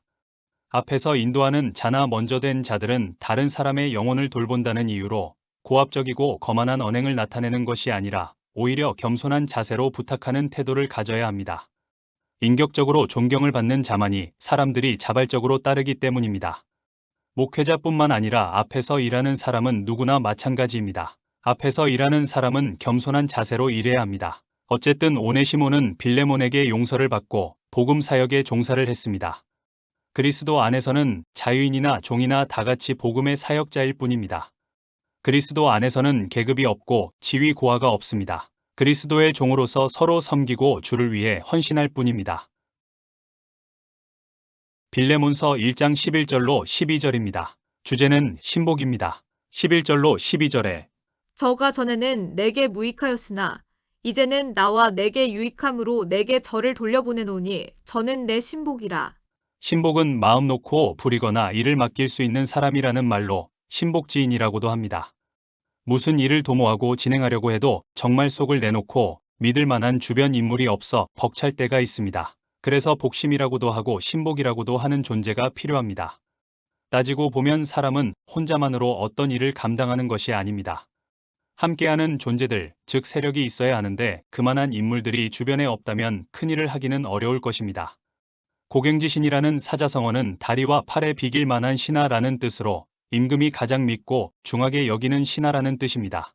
앞에서 인도하는 자나 먼저 된 자들은 다른 사람의 영혼을 돌본다는 이유로 고압적이고 거만한 언행을 나타내는 것이 아니라 오히려 겸손한 자세로 부탁하는 태도를 가져야 합니다. 인격적으로 존경을 받는 자만이 사람들이 자발적으로 따르기 때문입니다. 목회자뿐만 아니라 앞에서 일하는 사람은 누구나 마찬가지입니다. 앞에서 일하는 사람은 겸손한 자세로 일해야 합니다. 어쨌든 오네시모는 빌레몬에게 용서를 받고 복음 사역에 종사를 했습니다. 그리스도 안에서는 자유인이나 종이나 다같이 복음의 사역자일 뿐입니다. 그리스도 안에서는 계급이 없고 지위 고하가 없습니다. 그리스도의 종으로서 서로 섬기고 주를 위해 헌신할 뿐입니다. 빌레몬서 1장 11절로 12절입니다. 주제는 신복입니다. 11절로 12절에 저가 전에는 내게 무익하였으나 이제는 나와 내게 유익함으로 내게 저를 돌려보내노니 저는 내 신복이라. 신복은 마음 놓고 부리거나 일을 맡길 수 있는 사람이라는 말로 신복지인이라고도 합니다. 무슨 일을 도모하고 진행하려고 해도 정말 속을 내놓고 믿을 만한 주변 인물이 없어 벅찰 때가 있습니다. 그래서 복심이라고도 하고 신복이라고도 하는 존재가 필요합니다. 따지고 보면 사람은 혼자만으로 어떤 일을 감당하는 것이 아닙니다. 함께하는 존재들, 즉 세력이 있어야 하는데 그만한 인물들이 주변에 없다면 큰일을 하기는 어려울 것입니다. 고갱지신이라는 사자성어는 다리와 팔에 비길 만한 신하라는 뜻으로 임금이 가장 믿고 중하게 여기는 신하라는 뜻입니다.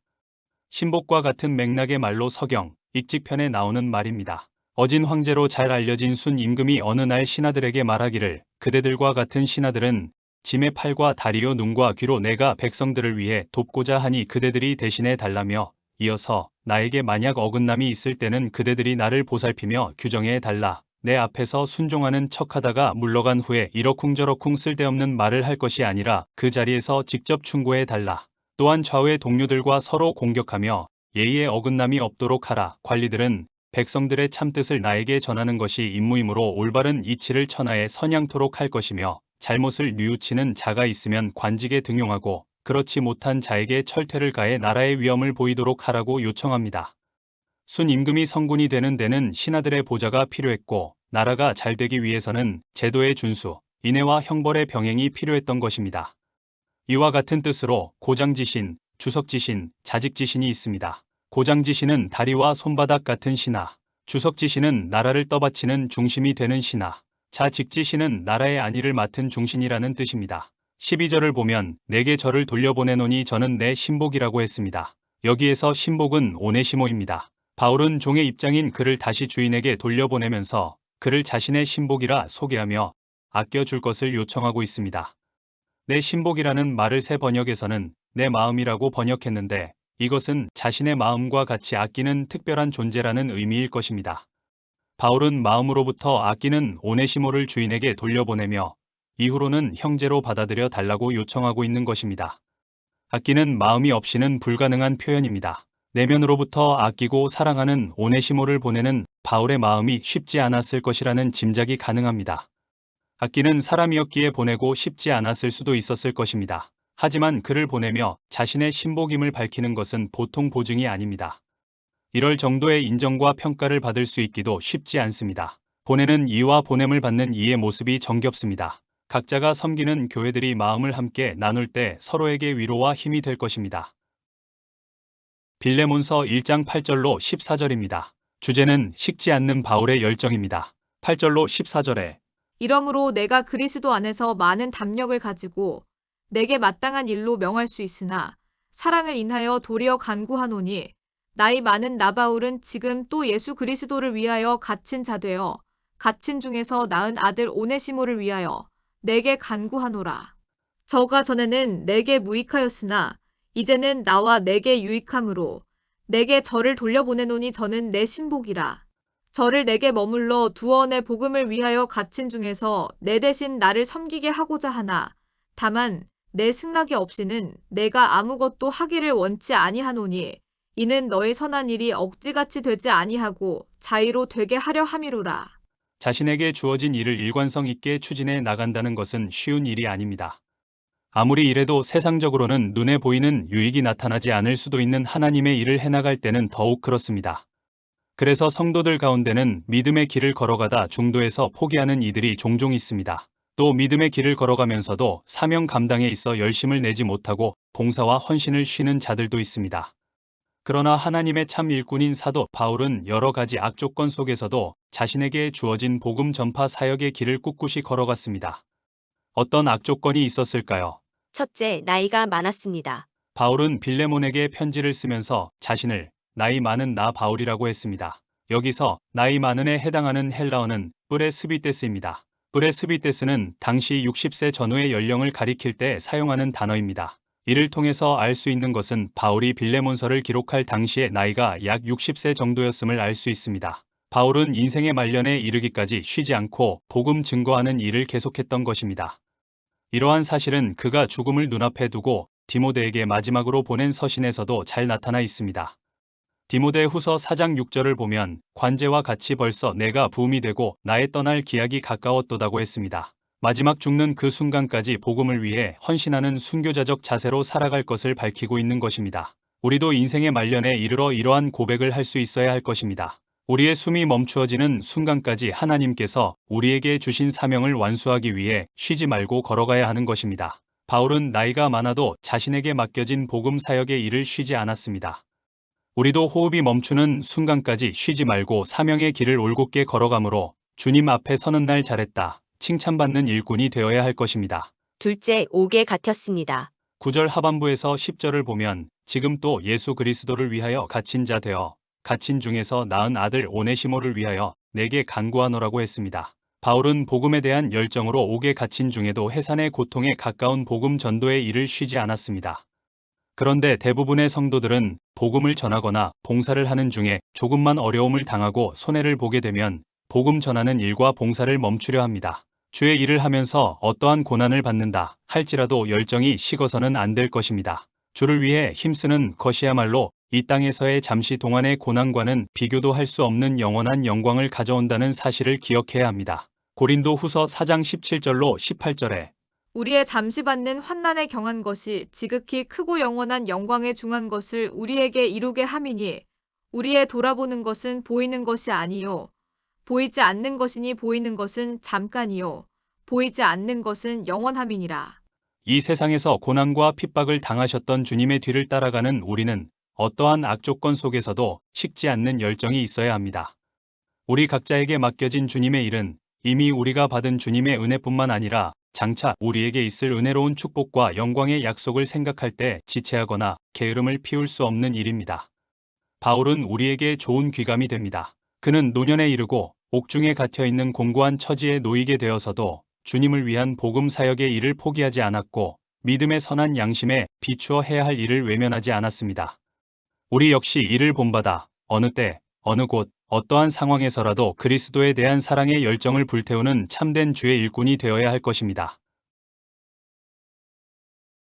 신복과 같은 맥락의 말로 서경, 익직편에 나오는 말입니다. 어진 황제로 잘 알려진 순 임금이 어느 날 신하들에게 말하기를 그대들과 같은 신하들은 짐의 팔과 다리요 눈과 귀로 내가 백성들을 위해 돕고자 하니 그대들이 대신해 달라며 이어서 나에게 만약 어긋남이 있을 때는 그대들이 나를 보살피며 규정해 달라. 내 앞에서 순종하는 척하다가 물러간 후에 이러쿵저러쿵 쓸데없는 말을 할 것이 아니라 그 자리에서 직접 충고해 달라. 또한 좌우의 동료들과 서로 공격하며 예의에 어긋남이 없도록 하라. 관리들은 백성들의 참뜻을 나에게 전하는 것이 임무이므로 올바른 이치를 천하에 선양토록 할 것이며 잘못을 뉘우치는 자가 있으면 관직에 등용하고 그렇지 못한 자에게 철퇴를 가해 나라의 위엄을 보이도록 하라고 요청합니다. 순 임금이 성군이 되는 데는 신하들의 보좌가 필요했고 나라가 잘 되기 위해서는 제도의 준수, 인애와 형벌의 병행이 필요했던 것입니다. 이와 같은 뜻으로 고장지신, 주석지신, 자직지신이 있습니다. 고장지신은 다리와 손바닥 같은 신하, 주석지신은 나라를 떠받치는 중심이 되는 신하, 자직지신은 나라의 안위를 맡은 중신이라는 뜻입니다. 12절을 보면 내게 저를 돌려보내노니 저는 내 신복이라고 했습니다. 여기에서 신복은 오네시모입니다. 바울은 종의 입장인 그를 다시 주인에게 돌려보내면서 그를 자신의 신복이라 소개하며 아껴줄 것을 요청하고 있습니다. 내 신복이라는 말을 새 번역에서는 내 마음이라고 번역했는데 이것은 자신의 마음과 같이 아끼는 특별한 존재라는 의미일 것입니다. 바울은 마음으로부터 아끼는 오네시모를 주인에게 돌려보내며 이후로는 형제로 받아들여 달라고 요청하고 있는 것입니다. 아끼는 마음이 없이는 불가능한 표현입니다. 내면으로부터 아끼고 사랑하는 오네시모를 보내는 바울의 마음이 쉽지 않았을 것이라는 짐작이 가능합니다. 아끼는 사람이었기에 보내고 싶지 않았을 수도 있었을 것입니다. 하지만 그를 보내며 자신의 신복임을 밝히는 것은 보통 보증이 아닙니다. 이럴 정도의 인정과 평가를 받을 수 있기도 쉽지 않습니다. 보내는 이와 보냄을 받는 이의 모습이 정겹습니다. 각자가 섬기는 교회들이 마음을 함께 나눌 때 서로에게 위로와 힘이 될 것입니다. 빌레몬서 1장 8절로 14절입니다. 주제는 식지 않는 바울의 열정입니다. 8절로 14절에 이러므로 내가 그리스도 안에서 많은 담력을 가지고 내게 마땅한 일로 명할 수 있으나 사랑을 인하여 도리어 간구하노니 나이 많은 나 바울은 지금 또 예수 그리스도를 위하여 갇힌 자 되어 갇힌 중에서 낳은 아들 오네시모를 위하여 내게 간구하노라. 저가 전에는 내게 무익하였으나 이제는 나와 내게 유익함으로 내게 저를 돌려보내노니 저는 내 신복이라. 저를 내게 머물러 두어 내 복음을 위하여 갇힌 중에서 내 대신 나를 섬기게 하고자 하나 다만 내 승낙이 없이는 내가 아무것도 하기를 원치 아니하노니 이는 너의 선한 일이 억지같이 되지 아니하고 자의로 되게 하려 함이로라. 자신에게 주어진 일을 일관성 있게 추진해 나간다는 것은 쉬운 일이 아닙니다. 아무리 이래도 세상적으로는 눈에 보이는 유익이 나타나지 않을 수도 있는 하나님의 일을 해나갈 때는 더욱 그렇습니다. 그래서 성도들 가운데는 믿음의 길을 걸어가다 중도에서 포기하는 이들이 종종 있습니다. 또 믿음의 길을 걸어가면서도 사명 감당에 있어 열심을 내지 못하고 봉사와 헌신을 쉬는 자들도 있습니다. 그러나 하나님의 참 일꾼인 사도 바울은 여러 가지 악조건 속에서도 자신에게 주어진 복음 전파 사역의 길을 꿋꿋이 걸어갔습니다. 어떤 악조건이 있었을까요? 첫째, 나이가 많았습니다. 바울은 빌레몬에게 편지를 쓰면서 자신을 나이 많은 나 바울이라고 했습니다. 여기서 나이 많은에 해당하는 헬라어는 뿌레스비테스입니다. 뿌레스비테스는 당시 60세 전후의 연령을 가리킬 때 사용하는 단어입니다. 이를 통해서 알 수 있는 것은 바울이 빌레몬서를 기록할 당시의 나이가 약 60세 정도였음을 알 수 있습니다. 바울은 인생의 말년에 이르기까지 쉬지 않고 복음 증거하는 일을 계속했던 것입니다. 이러한 사실은 그가 죽음을 눈앞에 두고 디모데에게 마지막으로 보낸 서신에서도 잘 나타나 있습니다. 디모데 후서 4장 6절을 보면 관제와 같이 벌써 내가 부음이 되고 나의 떠날 기약이 가까웠도다고 했습니다. 마지막 죽는 그 순간까지 복음을 위해 헌신하는 순교자적 자세로 살아갈 것을 밝히고 있는 것입니다. 우리도 인생의 말년에 이르러 이러한 고백을 할 수 있어야 할 것입니다. 우리의 숨이 멈추어지는 순간까지 하나님께서 우리에게 주신 사명을 완수하기 위해 쉬지 말고 걸어가야 하는 것입니다. 바울은 나이가 많아도 자신에게 맡겨진 복음 사역의 일을 쉬지 않았습니다. 우리도 호흡이 멈추는 순간까지 쉬지 말고 사명의 길을 올곧게 걸어가므로 주님 앞에 서는 날 잘했다, 칭찬받는 일꾼이 되어야 할 것입니다. 둘째, 옥에 갇혔습니다. 9절 하반부에서 10절을 보면 지금 또 예수 그리스도를 위하여 갇힌 자 되어 갇힌 중에서 낳은 아들 오네시모를 위하여 내게 간구하노라고 했습니다. 바울은 복음에 대한 열정으로 옥에 갇힌 중에도 해산의 고통에 가까운 복음 전도의 일을 쉬지 않았습니다. 그런데 대부분의 성도들은 복음을 전하거나 봉사를 하는 중에 조금만 어려움을 당하고 손해를 보게 되면 복음 전하는 일과 봉사를 멈추려 합니다. 주의 일을 하면서 어떠한 고난을 받는다 할지라도 열정이 식어서는 안 될 것입니다. 주를 위해 힘쓰는 것이야말로 이 땅에서의 잠시 동안의 고난과는 비교도 할 수 없는 영원한 영광을 가져온다는 사실을 기억해야 합니다. 고린도 후서 4장 17절로 18절에 우리의 잠시 받는 환난에 경한 것이 지극히 크고 영원한 영광에 중한 것을 우리에게 이루게 함이니 우리의 돌아보는 것은 보이는 것이 아니요 보이지 않는 것이니 보이는 것은 잠깐이요 보이지 않는 것은 영원함이니라. 이 세상에서 고난과 핍박을 당하셨던 주님의 뒤를 따라가는 우리는 어떠한 악조건 속에서도 식지 않는 열정이 있어야 합니다. 우리 각자에게 맡겨진 주님의 일은 이미 우리가 받은 주님의 은혜뿐만 아니라 장차 우리에게 있을 은혜로운 축복과 영광의 약속을 생각할 때 지체하거나 게으름을 피울 수 없는 일입니다. 바울은 우리에게 좋은 귀감이 됩니다. 그는 노년에 이르고 옥중에 갇혀있는 공고한 처지에 놓이게 되어서도 주님을 위한 복음 사역의 일을 포기하지 않았고 믿음의 선한 양심에 비추어 해야 할 일을 외면하지 않았습니다. 우리 역시 이를 본받아 어느 때, 어느 곳, 어떠한 상황에서라도 그리스도에 대한 사랑의 열정을 불태우는 참된 주의 일꾼이 되어야 할 것입니다.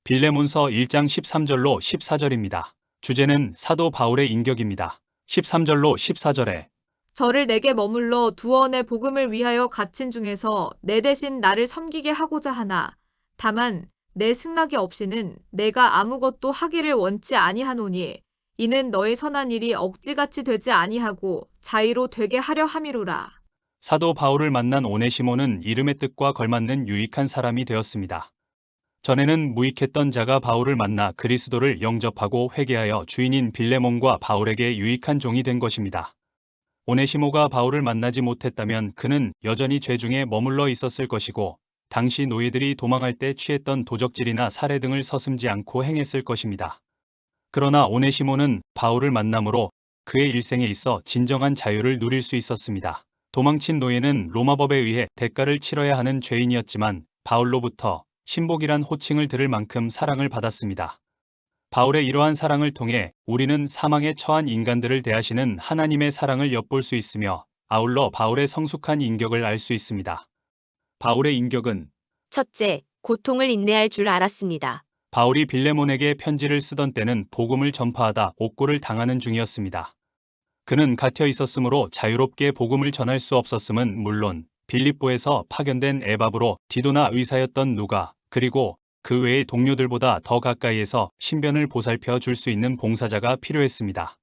빌레몬서 1장 13절로 14절입니다. 주제는 사도 바울의 인격입니다. 13절로 14절에 저를 내게 머물러 두어 내 복음을 위하여 갇힌 중에서 내 대신 나를 섬기게 하고자 하나 다만 내 승낙이 없이는 내가 아무것도 하기를 원치 아니하노니 이는 너의 선한 일이 억지같이 되지 아니하고 자의로 되게 하려 함이로라. 사도 바울을 만난 오네시모는 이름의 뜻과 걸맞는 유익한 사람이 되었습니다. 전에는 무익했던 자가 바울을 만나 그리스도를 영접하고 회개하여 주인인 빌레몬과 바울에게 유익한 종이 된 것입니다. 오네시모가 바울을 만나지 못했다면 그는 여전히 죄 중에 머물러 있었을 것이고 당시 노예들이 도망할 때 취했던 도적질이나 살해 등을 서슴지 않고 행했을 것입니다. 그러나 오네시모는 바울을 만남으로 그의 일생에 있어 진정한 자유를 누릴 수 있었습니다. 도망친 노예는 로마법에 의해 대가를 치러야 하는 죄인이었지만 바울로부터 신복이란 호칭을 들을 만큼 사랑을 받았습니다. 바울의 이러한 사랑을 통해 우리는 사망에 처한 인간들을 대하시는 하나님의 사랑을 엿볼 수 있으며 아울러 바울의 성숙한 인격을 알 수 있습니다. 바울의 인격은 첫째, 고통을 인내할 줄 알았습니다. 바울이 빌레몬에게 편지를 쓰던 때는 복음을 전파하다 옥고를 당하는 중이었습니다. 그는 갇혀 있었으므로 자유롭게 복음을 전할 수 없었음은 물론 빌립보에서 파견된 에바브로 디도나 의사였던 누가 그리고 그 외의 동료들보다 더 가까이에서 신변을 보살펴 줄 수 있는 봉사자가 필요했습니다.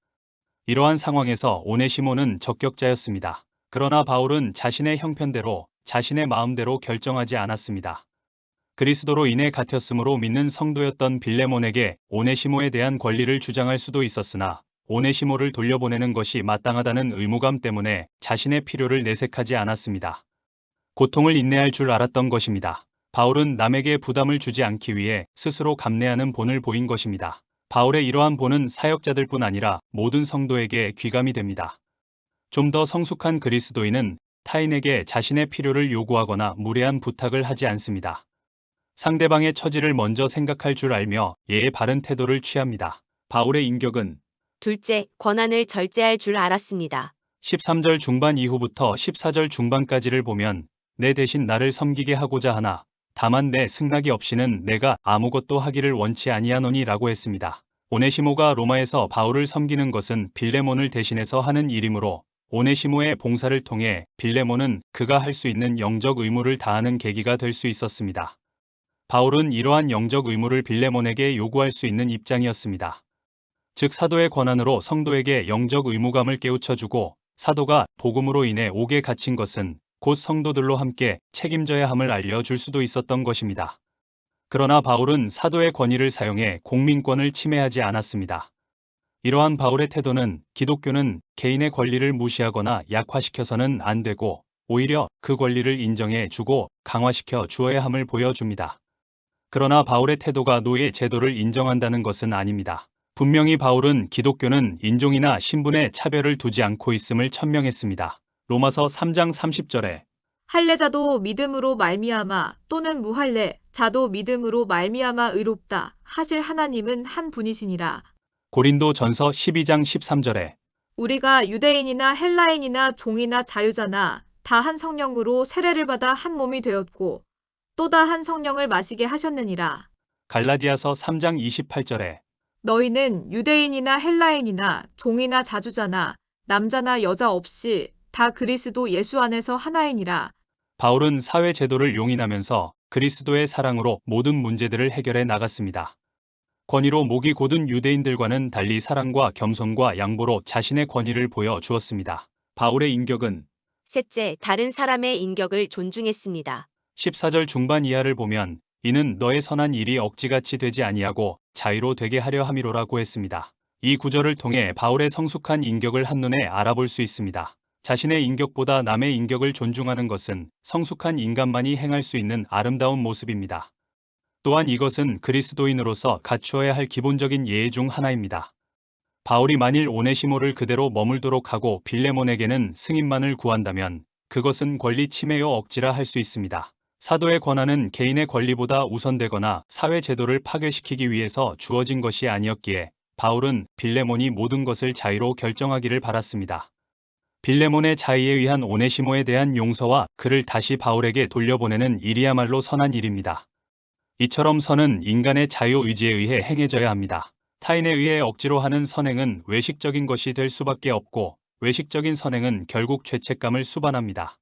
이러한 상황에서 오네시모는 적격자였습니다. 그러나 바울은 자신의 형편대로 자신의 마음대로 결정하지 않았습니다. 그리스도로 인해 갇혔으므로 믿는 성도였던 빌레몬에게 오네시모에 대한 권리를 주장할 수도 있었으나 오네시모를 돌려보내는 것이 마땅하다는 의무감 때문에 자신의 필요를 내색하지 않았습니다. 고통을 인내할 줄 알았던 것입니다. 바울은 남에게 부담을 주지 않기 위해 스스로 감내하는 본을 보인 것입니다. 바울의 이러한 본은 사역자들뿐 아니라 모든 성도에게 귀감이 됩니다. 좀 더 성숙한 그리스도인은 타인에게 자신의 필요를 요구하거나 무례한 부탁을 하지 않습니다. 상대방의 처지를 먼저 생각할 줄 알며 예의 바른 태도를 취합니다. 바울의 인격은 둘째, 권한을 절제할 줄 알았습니다. 13절 중반 이후부터 14절 중반까지를 보면 내 대신 나를 섬기게 하고자 하나 다만 내 승낙이 없이는 내가 아무것도 하기를 원치 아니하노니 라고 했습니다. 오네시모가 로마에서 바울을 섬기는 것은 빌레몬을 대신해서 하는 일이므로 오네시모의 봉사를 통해 빌레몬은 그가 할 수 있는 영적 의무를 다하는 계기가 될 수 있었습니다. 바울은 이러한 영적 의무를 빌레몬에게 요구할 수 있는 입장이었습니다. 즉 사도의 권한으로 성도에게 영적 의무감을 깨우쳐주고 사도가 복음으로 인해 옥에 갇힌 것은 곧 성도들로 함께 책임져야 함을 알려줄 수도 있었던 것입니다. 그러나 바울은 사도의 권위를 사용해 공민권을 침해하지 않았습니다. 이러한 바울의 태도는 기독교는 개인의 권리를 무시하거나 약화시켜서는 안 되고 오히려 그 권리를 인정해 주고 강화시켜 주어야 함을 보여줍니다. 그러나 바울의 태도가 노예 제도를 인정한다는 것은 아닙니다. 분명히 바울은 기독교는 인종이나 신분에 차별을 두지 않고 있음을 천명했습니다. 로마서 3장 30절에 할례자도 믿음으로 말미암아 또는 무할례 자도 믿음으로 말미암아 의롭다 하실 하나님은 한 분이시니라. 고린도 전서 12장 13절에 우리가 유대인이나 헬라인이나 종이나 자유자나 다 한 성령으로 세례를 받아 한 몸이 되었고 또 다 한 성령을 마시게 하셨느니라. 갈라디아서 3장 28절에 너희는 유대인이나 헬라인이나 종이나 자주자나 남자나 여자 없이 다 그리스도 예수 안에서 하나이니라. 바울은 사회 제도를 용인하면서 그리스도의 사랑으로 모든 문제들을 해결해 나갔습니다. 권위로 목이 곧은 유대인들과는 달리 사랑과 겸손과 양보로 자신의 권위를 보여 주었습니다. 바울의 인격은 셋째, 다른 사람의 인격을 존중했습니다. 14절 중반 이하를 보면 이는 너의 선한 일이 억지같이 되지 아니하고 자유로 되게 하려 함이로라고 했습니다. 이 구절을 통해 바울의 성숙한 인격을 한눈에 알아볼 수 있습니다. 자신의 인격보다 남의 인격을 존중하는 것은 성숙한 인간만이 행할 수 있는 아름다운 모습입니다. 또한 이것은 그리스도인으로서 갖추어야 할 기본적인 예의 중 하나입니다. 바울이 만일 오네시모를 그대로 머물도록 하고 빌레몬에게는 승인만을 구한다면 그것은 권리 침해요 억지라 할 수 있습니다. 사도의 권한은 개인의 권리보다 우선되거나 사회 제도를 파괴시키기 위해서 주어진 것이 아니었기에 바울은 빌레몬이 모든 것을 자유로 결정하기를 바랐습니다. 빌레몬의 자의에 의한 오네시모에 대한 용서와 그를 다시 바울에게 돌려보내는 일이야말로 선한 일입니다. 이처럼 선은 인간의 자유의지에 의해 행해져야 합니다. 타인에 의해 억지로 하는 선행은 외식적인 것이 될 수밖에 없고 외식적인 선행은 결국 죄책감을 수반합니다.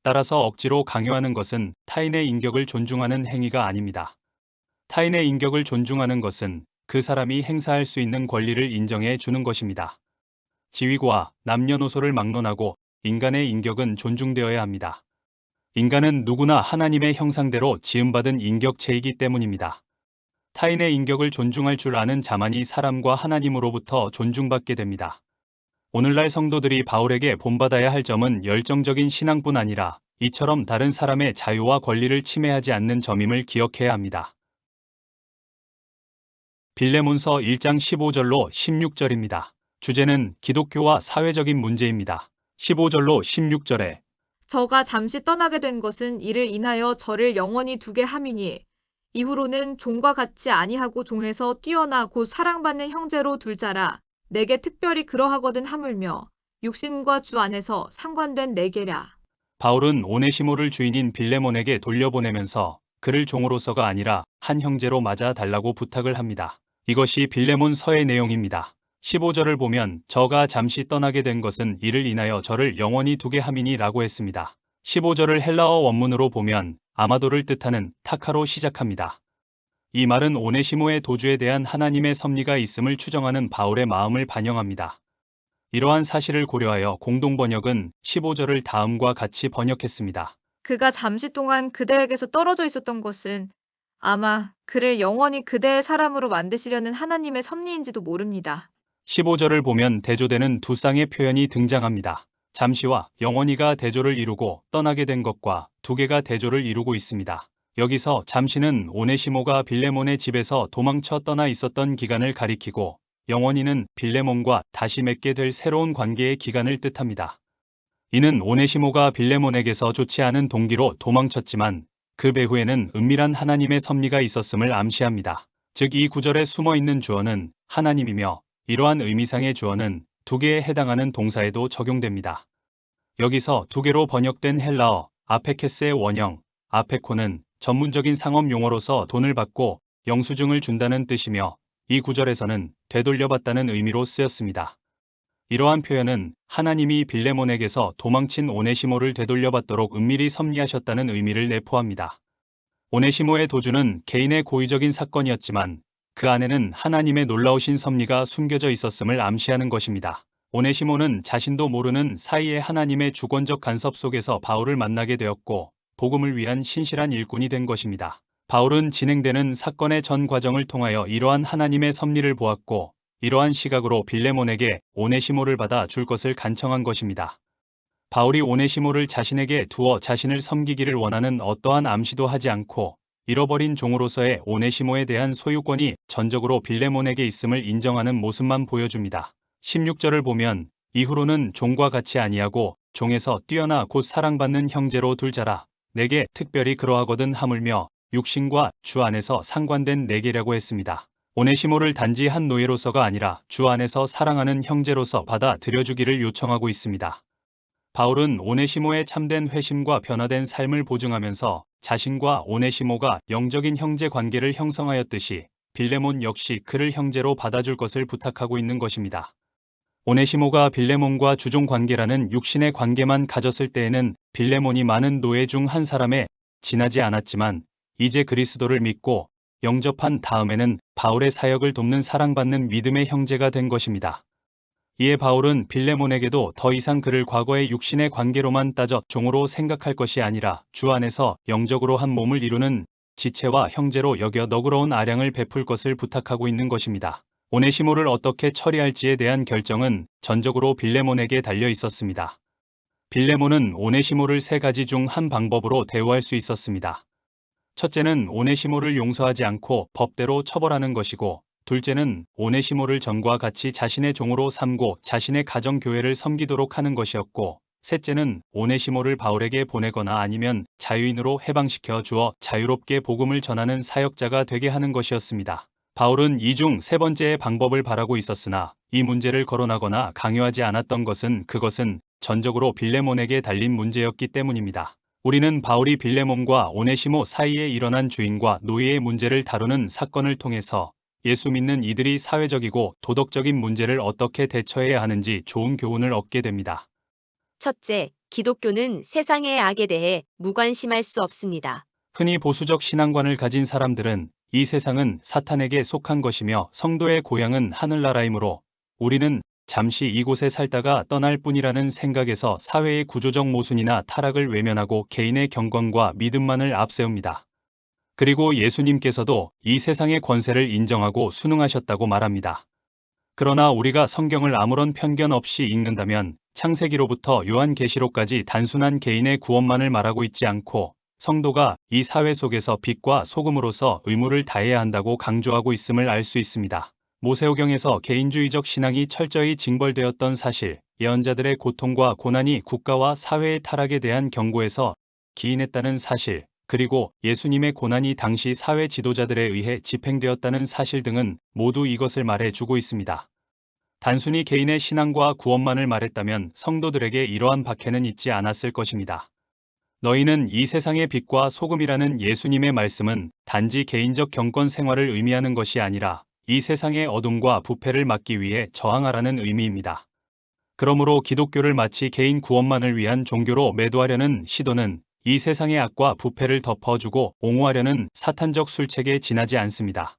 따라서 억지로 강요하는 것은 타인의 인격을 존중하는 행위가 아닙니다. 타인의 인격을 존중하는 것은 그 사람이 행사할 수 있는 권리를 인정해 주는 것입니다. 지위고와 남녀노소를 막론하고 인간의 인격은 존중되어야 합니다. 인간은 누구나 하나님의 형상대로 지음받은 인격체이기 때문입니다. 타인의 인격을 존중할 줄 아는 자만이 사람과 하나님으로부터 존중받게 됩니다. 오늘날 성도들이 바울에게 본받아야 할 점은 열정적인 신앙뿐 아니라 이처럼 다른 사람의 자유와 권리를 침해하지 않는 점임을 기억해야 합니다. 빌레몬서 1장 15절로 16절입니다. 주제는 기독교와 사회적인 문제입니다. 15절로 16절에 저가 잠시 떠나게 된 것은 이를 인하여 저를 영원히 두게 함이니 이후로는 종과 같이 아니하고 종에서 뛰어나 곧 사랑받는 형제로 둘 자라 내게 특별히 그러하거든 하물며 육신과 주 안에서 상관된 내게랴. 바울은 오네시모를 주인인 빌레몬에게 돌려보내면서 그를 종으로서가 아니라 한 형제로 맞아 달라고 부탁을 합니다. 이것이 빌레몬 서의 내용입니다. 15절을 보면 저가 잠시 떠나게 된 것은 이를 인하여 저를 영원히 두게 함이니 라고 했습니다. 15절을 헬라어 원문으로 보면 아마도를 뜻하는 타카로 시작합니다. 이 말은 오네시모의 도주에 대한 하나님의 섭리가 있음을 추정하는 바울의 마음을 반영합니다. 이러한 사실을 고려하여 공동번역은 15절을 다음과 같이 번역했습니다. 그가 잠시 동안 그대에게서 떨어져 있었던 것은 아마 그를 영원히 그대의 사람으로 만드시려는 하나님의 섭리인지도 모릅니다. 15절을 보면 대조되는 두 쌍의 표현이 등장합니다. 잠시와 영원히가 대조를 이루고 떠나게 된 것과 두 개가 대조를 이루고 있습니다. 여기서 잠시는 오네시모가 빌레몬의 집에서 도망쳐 떠나 있었던 기간을 가리키고 영원히는 빌레몬과 다시 맺게 될 새로운 관계의 기간을 뜻합니다. 이는 오네시모가 빌레몬에게서 좋지 않은 동기로 도망쳤지만 그 배후에는 은밀한 하나님의 섭리가 있었음을 암시합니다. 즉 이 구절에 숨어있는 주어는 하나님이며 이러한 의미상의 주어는 두 개에 해당하는 동사에도 적용됩니다. 여기서 두 개로 번역된 헬라어 아페케스의 원형 아페코는 전문적인 상업 용어로서 돈을 받고 영수증을 준다는 뜻이며 이 구절에서는 되돌려받다는 의미로 쓰였습니다. 이러한 표현은 하나님이 빌레몬에게서 도망친 오네시모를 되돌려받도록 은밀히 섭리하셨다는 의미를 내포합니다. 오네시모의 도주는 개인의 고의적인 사건이었지만 그 안에는 하나님의 놀라우신 섭리가 숨겨져 있었음을 암시하는 것입니다. 오네시모는 자신도 모르는 사이에 하나님의 주권적 간섭 속에서 바울을 만나게 되었고 복음을 위한 신실한 일꾼이 된 것입니다. 바울은 진행되는 사건의 전 과정을 통하여 이러한 하나님의 섭리를 보았고 이러한 시각으로 빌레몬에게 오네시모를 받아 줄 것을 간청한 것입니다. 바울이 오네시모를 자신에게 두어 자신을 섬기기를 원하는 어떠한 암시도 하지 않고 잃어버린 종으로서의 오네시모에 대한 소유권이 전적으로 빌레몬에게 있음을 인정하는 모습만 보여줍니다. 16절을 보면 이후로는 종과 같이 아니하고 종에서 뛰어나 곧 사랑받는 형제로 둘 자라 내게 특별히 그러하거든 하물며 육신과 주 안에서 상관된 내게라고 했습니다. 오네시모를 단지 한 노예로서가 아니라 주 안에서 사랑하는 형제로서 받아들여주기를 요청하고 있습니다. 바울은 오네시모의 참된 회심과 변화된 삶을 보증하면서 자신과 오네시모가 영적인 형제 관계를 형성하였듯이 빌레몬 역시 그를 형제로 받아줄 것을 부탁하고 있는 것입니다. 오네시모가 빌레몬과 주종 관계라는 육신의 관계만 가졌을 때에는 빌레몬이 많은 노예 중 한 사람에 지나지 않았지만 이제 그리스도를 믿고 영접한 다음에는 바울의 사역을 돕는 사랑받는 믿음의 형제가 된 것입니다. 이에 바울은 빌레몬에게도 더 이상 그를 과거의 육신의 관계로만 따져 종으로 생각할 것이 아니라 주 안에서 영적으로 한 몸을 이루는 지체와 형제로 여겨 너그러운 아량을 베풀 것을 부탁하고 있는 것입니다. 오네시모를 어떻게 처리할지에 대한 결정은 전적으로 빌레몬에게 달려 있었습니다. 빌레몬은 오네시모를 세 가지 중 한 방법으로 대우할 수 있었습니다. 첫째는 오네시모를 용서하지 않고 법대로 처벌하는 것이고, 둘째는 오네시모를 전과 같이 자신의 종으로 삼고 자신의 가정교회를 섬기도록 하는 것이었고, 셋째는 오네시모를 바울에게 보내거나 아니면 자유인으로 해방시켜 주어 자유롭게 복음을 전하는 사역자가 되게 하는 것이었습니다. 바울은 이 중 세 번째의 방법을 바라고 있었으나 이 문제를 거론하거나 강요하지 않았던 것은 그것은 전적으로 빌레몬에게 달린 문제였기 때문입니다. 우리는 바울이 빌레몬과 오네시모 사이에 일어난 주인과 노예의 문제를 다루는 사건을 통해서 예수 믿는 이들이 사회적이고 도덕적인 문제를 어떻게 대처해야 하는지 좋은 교훈을 얻게 됩니다. 첫째, 기독교는 세상의 악에 대해 무관심할 수 없습니다. 흔히 보수적 신앙관을 가진 사람들은 이 세상은 사탄에게 속한 것이며 성도의 고향은 하늘나라이므로 우리는 잠시 이곳에 살다가 떠날 뿐이라는 생각에서 사회의 구조적 모순이나 타락을 외면하고 개인의 경건과 믿음만을 앞세웁니다. 그리고 예수님께서도 이 세상의 권세를 인정하고 순응하셨다고 말합니다. 그러나 우리가 성경을 아무런 편견 없이 읽는다면 창세기로부터 요한계시록까지 단순한 개인의 구원만을 말하고 있지 않고 성도가 이 사회 속에서 빛과 소금으로서 의무를 다해야 한다고 강조하고 있음을 알 수 있습니다. 모세오경에서 개인주의적 신앙이 철저히 징벌되었던 사실, 예언자들의 고통과 고난이 국가와 사회의 타락에 대한 경고에서 기인했다는 사실, 그리고 예수님의 고난이 당시 사회 지도자들에 의해 집행되었다는 사실 등은 모두 이것을 말해주고 있습니다. 단순히 개인의 신앙과 구원만을 말했다면 성도들에게 이러한 박해는 있지 않았을 것입니다. 너희는 이 세상의 빛과 소금이라는 예수님의 말씀은 단지 개인적 경건 생활을 의미하는 것이 아니라 이 세상의 어둠과 부패를 막기 위해 저항하라는 의미입니다. 그러므로 기독교를 마치 개인 구원만을 위한 종교로 매도하려는 시도는 이 세상의 악과 부패를 덮어주고 옹호하려는 사탄적 술책에 지나지 않습니다.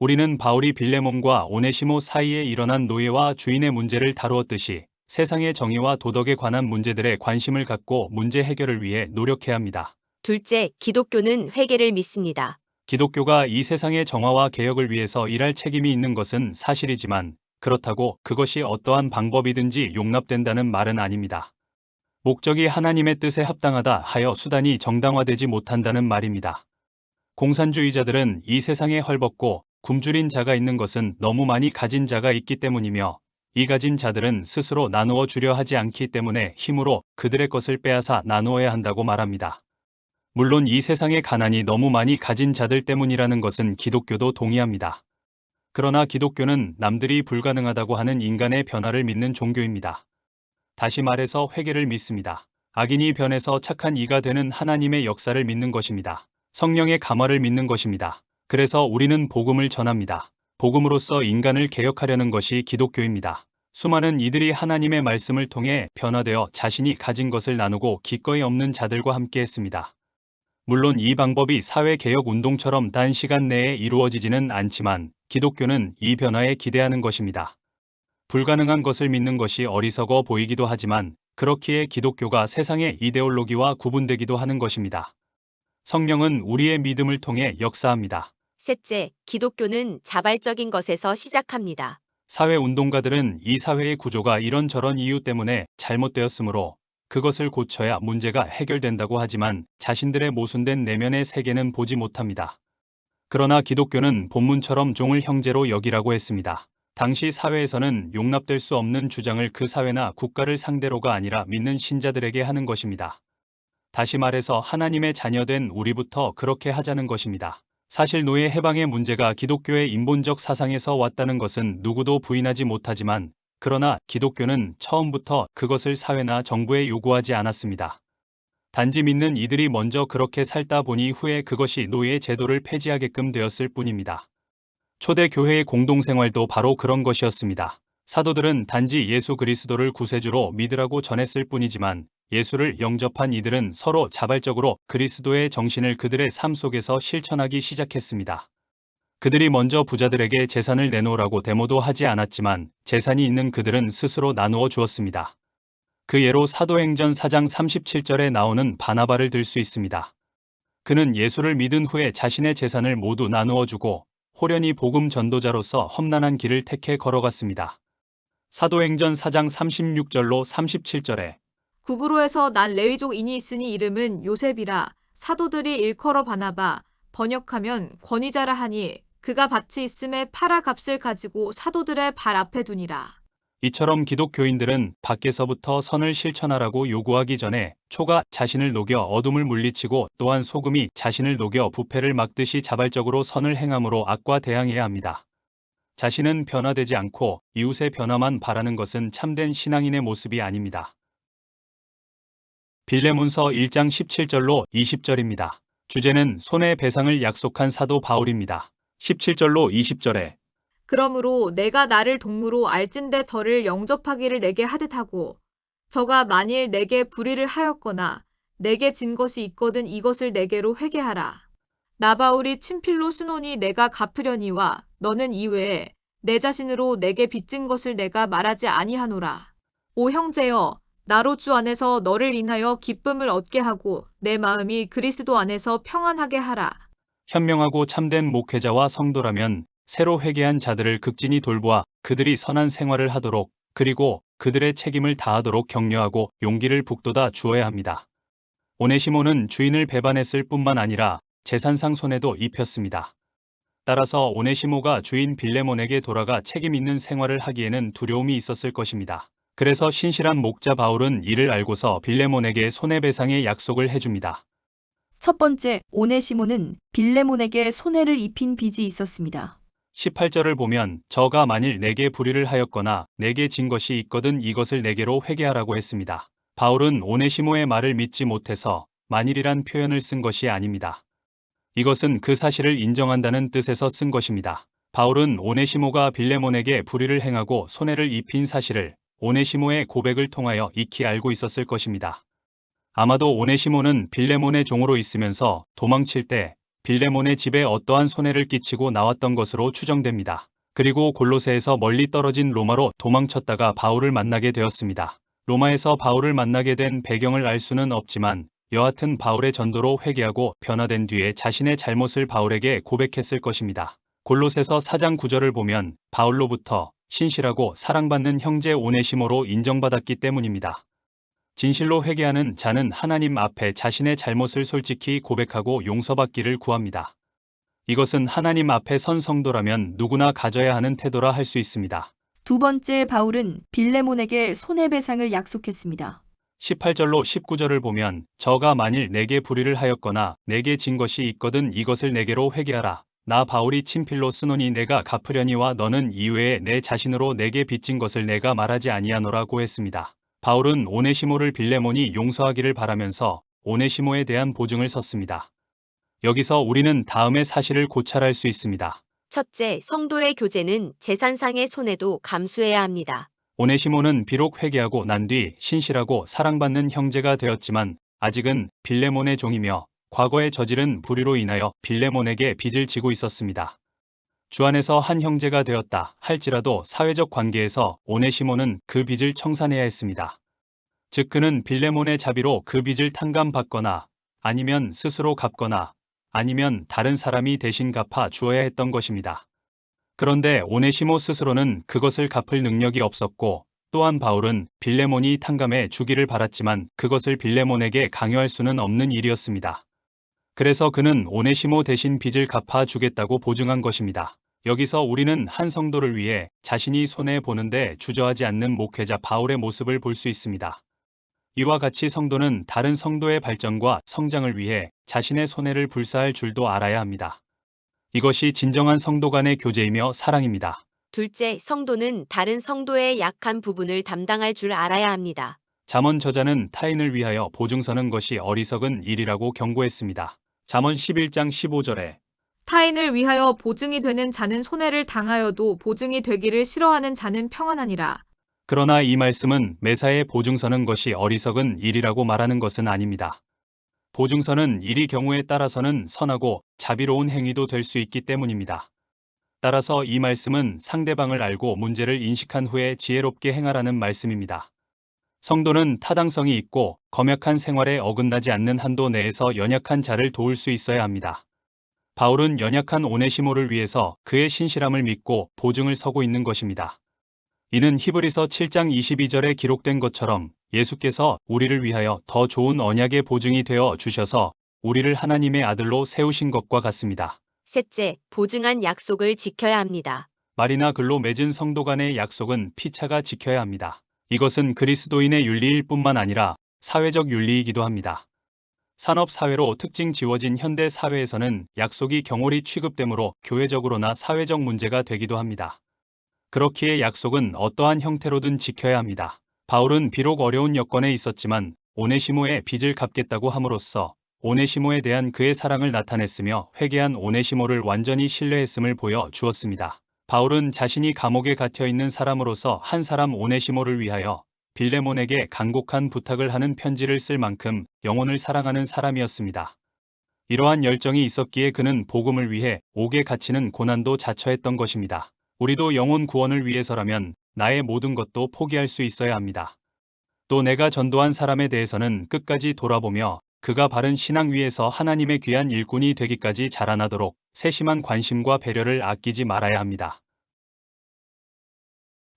우리는 바울이 빌레몬과 오네시모 사이에 일어난 노예와 주인의 문제를 다루었듯이 세상의 정의와 도덕에 관한 문제들에 관심을 갖고 문제 해결을 위해 노력해야 합니다. 둘째, 기독교는 회개를 믿습니다. 기독교가 이 세상의 정화와 개혁을 위해서 일할 책임이 있는 것은 사실이지만 그렇다고 그것이 어떠한 방법이든지 용납된다는 말은 아닙니다. 목적이 하나님의 뜻에 합당하다 하여 수단이 정당화되지 못한다는 말입니다. 공산주의자들은 이 세상에 헐벗고 굶주린 자가 있는 것은 너무 많이 가진 자가 있기 때문이며 이 가진 자들은 스스로 나누어 주려 하지 않기 때문에 힘으로 그들의 것을 빼앗아 나누어야 한다고 말합니다. 물론 이 세상의 가난이 너무 많이 가진 자들 때문이라는 것은 기독교도 동의합니다. 그러나 기독교는 남들이 불가능하다고 하는 인간의 변화를 믿는 종교입니다. 다시 말해서 회개를 믿습니다. 악인이 변해서 착한 이가 되는 하나님의 역사를 믿는 것입니다. 성령의 감화를 믿는 것입니다. 그래서 우리는 복음을 전합니다. 복음으로써 인간을 개혁하려는 것이 기독교입니다. 수많은 이들이 하나님의 말씀을 통해 변화되어 자신이 가진 것을 나누고 기꺼이 없는 자들과 함께 했습니다. 물론 이 방법이 사회개혁 운동처럼 단시간 내에 이루어지지는 않지만 기독교는 이 변화에 기대하는 것입니다. 불가능한 것을 믿는 것이 어리석어 보이기도 하지만 그렇기에 기독교가 세상의 이데올로기와 구분되기도 하는 것입니다. 성령은 우리의 믿음을 통해 역사합니다. 셋째, 기독교는 자발적인 것에서 시작합니다. 사회운동가들은 이 사회의 구조가 이런저런 이유 때문에 잘못되었으므로 그것을 고쳐야 문제가 해결된다고 하지만 자신들의 모순된 내면의 세계는 보지 못합니다. 그러나 기독교는 본문처럼 종을 형제로 여기라고 했습니다. 당시 사회에서는 용납될 수 없는 주장을 그 사회나 국가를 상대로가 아니라 믿는 신자들에게 하는 것입니다. 다시 말해서 하나님의 자녀된 우리부터 그렇게 하자는 것입니다. 사실 노예 해방의 문제가 기독교의 인본적 사상에서 왔다는 것은 누구도 부인하지 못하지만 그러나 기독교는 처음부터 그것을 사회나 정부에 요구하지 않았습니다. 단지 믿는 이들이 먼저 그렇게 살다 보니 후에 그것이 노예 제도를 폐지하게끔 되었을 뿐입니다. 초대 교회의 공동생활도 바로 그런 것이었습니다. 사도들은 단지 예수 그리스도를 구세주로 믿으라고 전했을 뿐이지만 예수를 영접한 이들은 서로 자발적으로 그리스도의 정신을 그들의 삶 속에서 실천하기 시작했습니다. 그들이 먼저 부자들에게 재산을 내놓으라고 데모도 하지 않았지만 재산이 있는 그들은 스스로 나누어 주었습니다. 그 예로 사도행전 4장 37절에 나오는 바나바를 들 수 있습니다. 그는 예수를 믿은 후에 자신의 재산을 모두 나누어 주고 호련히 복음 전도자로서 험난한 길을 택해 걸어갔습니다. 사도행전 4장 36절로 37절에 구브로에서 난 레위족인이 있으니 이름은 요셉이라. 사도들이 일컬어 바나바, 번역하면 권위자라 하니 그가 밭이 있음에 팔아 값을 가지고 사도들의 발 앞에 두니라. 이처럼 기독교인들은 밖에서부터 선을 실천하라고 요구하기 전에 초가 자신을 녹여 어둠을 물리치고 또한 소금이 자신을 녹여 부패를 막듯이 자발적으로 선을 행함으로 악과 대항해야 합니다. 자신은 변화되지 않고 이웃의 변화만 바라는 것은 참된 신앙인의 모습이 아닙니다. 빌레몬서 1장 17절로 20절입니다. 주제는 손해배상을 약속한 사도 바울입니다. 17절로 20절에 그러므로 내가 나를 동무로 알진대 저를 영접하기를 내게 하듯 하고 저가 만일 내게 불의를 하였거나 내게 진 것이 있거든 이것을 내게로 회개하라. 나 바울이 친필로 쓰노니 내가 갚으려니와 너는 이외에 내 자신으로 내게 빚진 것을 내가 말하지 아니하노라. 오 형제여, 나로 주 안에서 너를 인하여 기쁨을 얻게 하고 내 마음이 그리스도 안에서 평안하게 하라. 현명하고 참된 목회자와 성도라면 새로 회개한 자들을 극진히 돌보아 그들이 선한 생활을 하도록 그리고 그들의 책임을 다하도록 격려하고 용기를 북돋아 주어야 합니다. 오네시모는 주인을 배반했을 뿐만 아니라 재산상 손해도 입혔습니다. 따라서 오네시모가 주인 빌레몬에게 돌아가 책임 있는 생활을 하기에는 두려움이 있었을 것입니다. 그래서 신실한 목자 바울은 이를 알고서 빌레몬에게 손해배상의 약속을 해줍니다. 첫 번째, 오네시모는 빌레몬에게 손해를 입힌 빚이 있었습니다. 18절을 보면 저가 만일 내게 불의를 하였거나 내게 진 것이 있거든 이것을 내게로 회개하라고 했습니다. 바울은 오네시모의 말을 믿지 못해서 만일이란 표현을 쓴 것이 아닙니다. 이것은 그 사실을 인정한다는 뜻에서 쓴 것입니다. 바울은 오네시모가 빌레몬에게 불의를 행하고 손해를 입힌 사실을 오네시모의 고백을 통하여 익히 알고 있었을 것입니다. 아마도 오네시모는 빌레몬의 종으로 있으면서 도망칠 때 빌레몬의 집에 어떠한 손해를 끼치고 나왔던 것으로 추정됩니다. 그리고 골로새에서 멀리 떨어진 로마로 도망쳤다가 바울을 만나게 되었습니다. 로마에서 바울을 만나게 된 배경을 알 수는 없지만 여하튼 바울의 전도로 회개하고 변화된 뒤에 자신의 잘못을 바울에게 고백했을 것입니다. 골로새서 4장 9절을 보면 바울로부터 신실하고 사랑받는 형제 오네시모로 인정받았기 때문입니다. 진실로 회개하는 자는 하나님 앞에 자신의 잘못을 솔직히 고백하고 용서받기를 구합니다. 이것은 하나님 앞에 선 성도라면 누구나 가져야 하는 태도라 할 수 있습니다. 두 번째, 바울은 빌레몬에게 손해배상을 약속했습니다. 18절로 19절을 보면 저가 만일 내게 불의를 하였거나 내게 진 것이 있거든 이것을 내게로 회개하라. 나 바울이 친필로 쓰노니 내가 갚으려니와 너는 이외에 내 자신으로 내게 빚진 것을 내가 말하지 아니하노라고 했습니다. 바울은 오네시모를 빌레몬이 용서하기를 바라면서 오네시모에 대한 보증을 섰습니다. 여기서 우리는 다음의 사실을 고찰할 수 있습니다. 첫째, 성도의 교제는 재산상의 손해도 감수해야 합니다. 오네시모는 비록 회개하고 난 뒤 신실하고 사랑받는 형제가 되었지만 아직은 빌레몬의 종이며 과거에 저지른 불의로 인하여 빌레몬에게 빚을 지고 있었습니다. 주 안에서 한 형제가 되었다 할지라도 사회적 관계에서 오네시모는 그 빚을 청산해야 했습니다. 즉 그는 빌레몬의 자비로 그 빚을 탕감받거나 아니면 스스로 갚거나 아니면 다른 사람이 대신 갚아 주어야 했던 것입니다. 그런데 오네시모 스스로는 그것을 갚을 능력이 없었고 또한 바울은 빌레몬이 탕감해 주기를 바랐지만 그것을 빌레몬에게 강요할 수는 없는 일이었습니다. 그래서 그는 오네시모 대신 빚을 갚아 주겠다고 보증한 것입니다. 여기서 우리는 한 성도를 위해 자신이 손해보는데 주저하지 않는 목회자 바울의 모습을 볼 수 있습니다. 이와 같이 성도는 다른 성도의 발전과 성장을 위해 자신의 손해를 불사할 줄도 알아야 합니다. 이것이 진정한 성도 간의 교제이며 사랑입니다. 둘째, 성도는 다른 성도의 약한 부분을 담당할 줄 알아야 합니다. 잠언 저자는 타인을 위하여 보증 서는 것이 어리석은 일이라고 경고했습니다. 잠언 11장 15절에 타인을 위하여 보증이 되는 자는 손해를 당하여도 보증이 되기를 싫어하는 자는 평안하니라. 그러나 이 말씀은 매사에 보증 서는 것이 어리석은 일이라고 말하는 것은 아닙니다. 보증 서는 일이 경우에 따라서는 선하고 자비로운 행위도 될 수 있기 때문입니다. 따라서 이 말씀은 상대방을 알고 문제를 인식한 후에 지혜롭게 행하라는 말씀입니다. 성도는 타당성이 있고 검약한 생활에 어긋나지 않는 한도 내에서 연약한 자를 도울 수 있어야 합니다. 바울은 연약한 오네시모를 위해서 그의 신실함을 믿고 보증을 서고 있는 것입니다. 이는 히브리서 7장 22절에 기록된 것처럼 예수께서 우리를 위하여 더 좋은 언약의 보증이 되어 주셔서 우리를 하나님의 아들로 세우신 것과 같습니다. 셋째, 보증한 약속을 지켜야 합니다. 말이나 글로 맺은 성도 간의 약속은 피차가 지켜야 합니다. 이것은 그리스도인의 윤리일 뿐만 아니라 사회적 윤리이기도 합니다. 산업사회로 특징 지워진 현대 사회에서는 약속이 경홀히 취급되므로 교회적으로나 사회적 문제가 되기도 합니다. 그렇기에 약속은 어떠한 형태로든 지켜야 합니다. 바울은 비록 어려운 여건에 있었지만 오네시모의 빚을 갚겠다고 함으로써 오네시모에 대한 그의 사랑을 나타냈으며 회개한 오네시모를 완전히 신뢰했음을 보여 주었습니다. 바울은 자신이 감옥에 갇혀 있는 사람으로서 한 사람 오네시모를 위하여 빌레몬에게 간곡한 부탁을 하는 편지를 쓸 만큼 영혼을 사랑하는 사람이었습니다. 이러한 열정이 있었기에 그는 복음을 위해 옥에 갇히는 고난도 자처했던 것입니다. 우리도 영혼 구원을 위해서라면 나의 모든 것도 포기할 수 있어야 합니다. 또 내가 전도한 사람에 대해서는 끝까지 돌아보며 그가 바른 신앙 위에서 하나님의 귀한 일꾼이 되기까지 자라나도록 세심한 관심과 배려를 아끼지 말아야 합니다.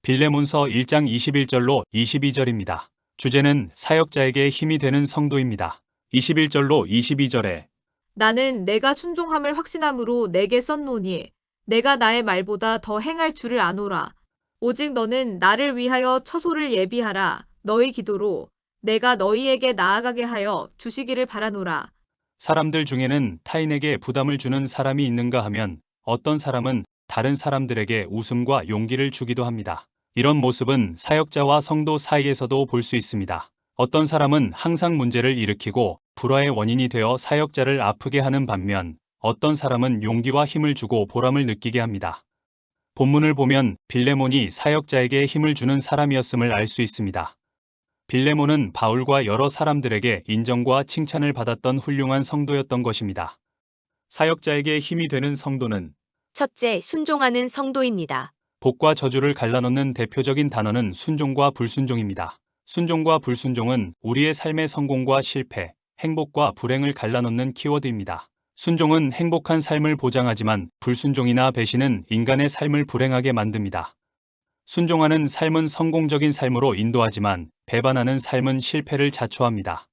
빌레몬서 1장 21절로 22절입니다. 주제는 사역자에게 힘이 되는 성도입니다. 21절로 22절에 나는 내가 순종함을 확신함으로 내게 썼노니 내가 나의 말보다 더 행할 줄을 아노라. 오직 너는 나를 위하여 처소를 예비하라. 너희 기도로 내가 너희에게 나아가게 하여 주시기를 바라노라. 사람들 중에는 타인에게 부담을 주는 사람이 있는가 하면 어떤 사람은 다른 사람들에게 웃음과 용기를 주기도 합니다. 이런 모습은 사역자와 성도 사이에서도 볼 수 있습니다. 어떤 사람은 항상 문제를 일으키고 불화의 원인이 되어 사역자를 아프게 하는 반면 어떤 사람은 용기와 힘을 주고 보람을 느끼게 합니다. 본문을 보면 빌레몬이 사역자에게 힘을 주는 사람이었음을 알 수 있습니다. 빌레몬은 바울과 여러 사람들에게 인정과 칭찬을 받았던 훌륭한 성도였던 것입니다. 사역자에게 힘이 되는 성도는 첫째, 순종하는 성도입니다. 복과 저주를 갈라놓는 대표적인 단어는 순종과 불순종입니다. 순종과 불순종은 우리의 삶의 성공과 실패, 행복과 불행을 갈라놓는 키워드입니다. 순종은 행복한 삶을 보장하지만 불순종이나 배신은 인간의 삶을 불행하게 만듭니다. 순종하는 삶은 성공적인 삶으로 인도하지만 배반하는 삶은 실패를 자초합니다.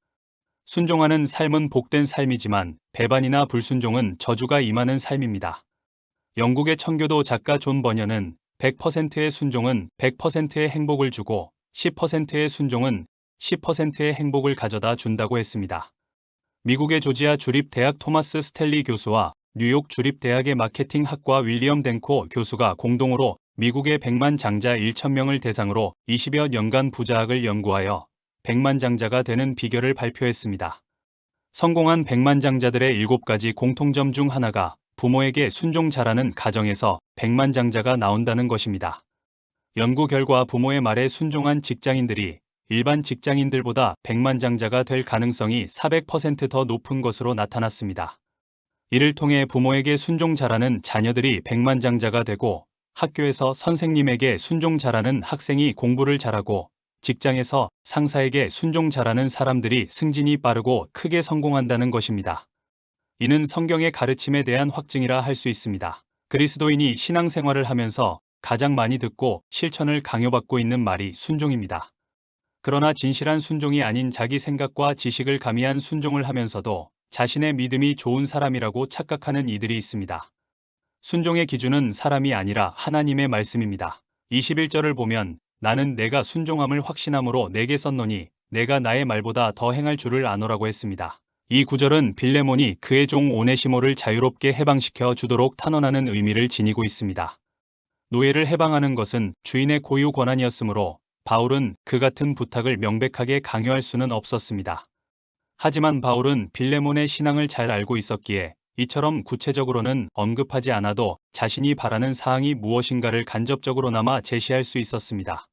순종하는 삶은 복된 삶이지만 배반이나 불순종은 저주가 임하는 삶입니다. 영국의 청교도 작가 존 버녀는 100%의 순종은 100%의 행복을 주고 10%의 순종은 10%의 행복을 가져다 준다고 했습니다. 미국의 조지아 주립대학 토마스 스텔리 교수와 뉴욕 주립대학의 마케팅 학과 윌리엄 덴코 교수가 공동으로 미국의 100만 장자 1,000명을 대상으로 20여 년간 부자학을 연구하여 100만 장자가 되는 비결을 발표했습니다. 성공한 100만 장자들의 7가지 공통점 중 하나가 부모에게 순종 잘하는 가정에서 100만 장자가 나온다는 것입니다. 연구 결과 부모의 말에 순종한 직장인들이 일반 직장인들보다 100만 장자가 될 가능성이 400% 더 높은 것으로 나타났습니다. 이를 통해 부모에게 순종 잘하는 자녀들이 100만 장자가 되고 학교에서 선생님에게 순종 잘하는 학생이 공부를 잘하고 직장에서 상사에게 순종 잘하는 사람들이 승진이 빠르고 크게 성공한다는 것입니다. 이는 성경의 가르침에 대한 확증이라 할 수 있습니다. 그리스도인이 신앙생활을 하면서 가장 많이 듣고 실천을 강요받고 있는 말이 순종입니다. 그러나 진실한 순종이 아닌 자기 생각과 지식을 가미한 순종을 하면서도 자신의 믿음이 좋은 사람이라고 착각하는 이들이 있습니다. 순종의 기준은 사람이 아니라 하나님의 말씀입니다. 21절을 보면 나는 내가 순종함을 확신함으로 내게 썼노니 내가 나의 말보다 더 행할 줄을 아노라고 했습니다. 이 구절은 빌레몬이 그의 종 오네시모를 자유롭게 해방시켜 주도록 탄원하는 의미를 지니고 있습니다. 노예를 해방하는 것은 주인의 고유 권한이었으므로 바울은 그 같은 부탁을 명백하게 강요할 수는 없었습니다. 하지만 바울은 빌레몬의 신앙을 잘 알고 있었기에 이처럼 구체적으로는 언급하지 않아도 자신이 바라는 사항이 무엇인가를 간접적으로나마 제시할 수 있었습니다.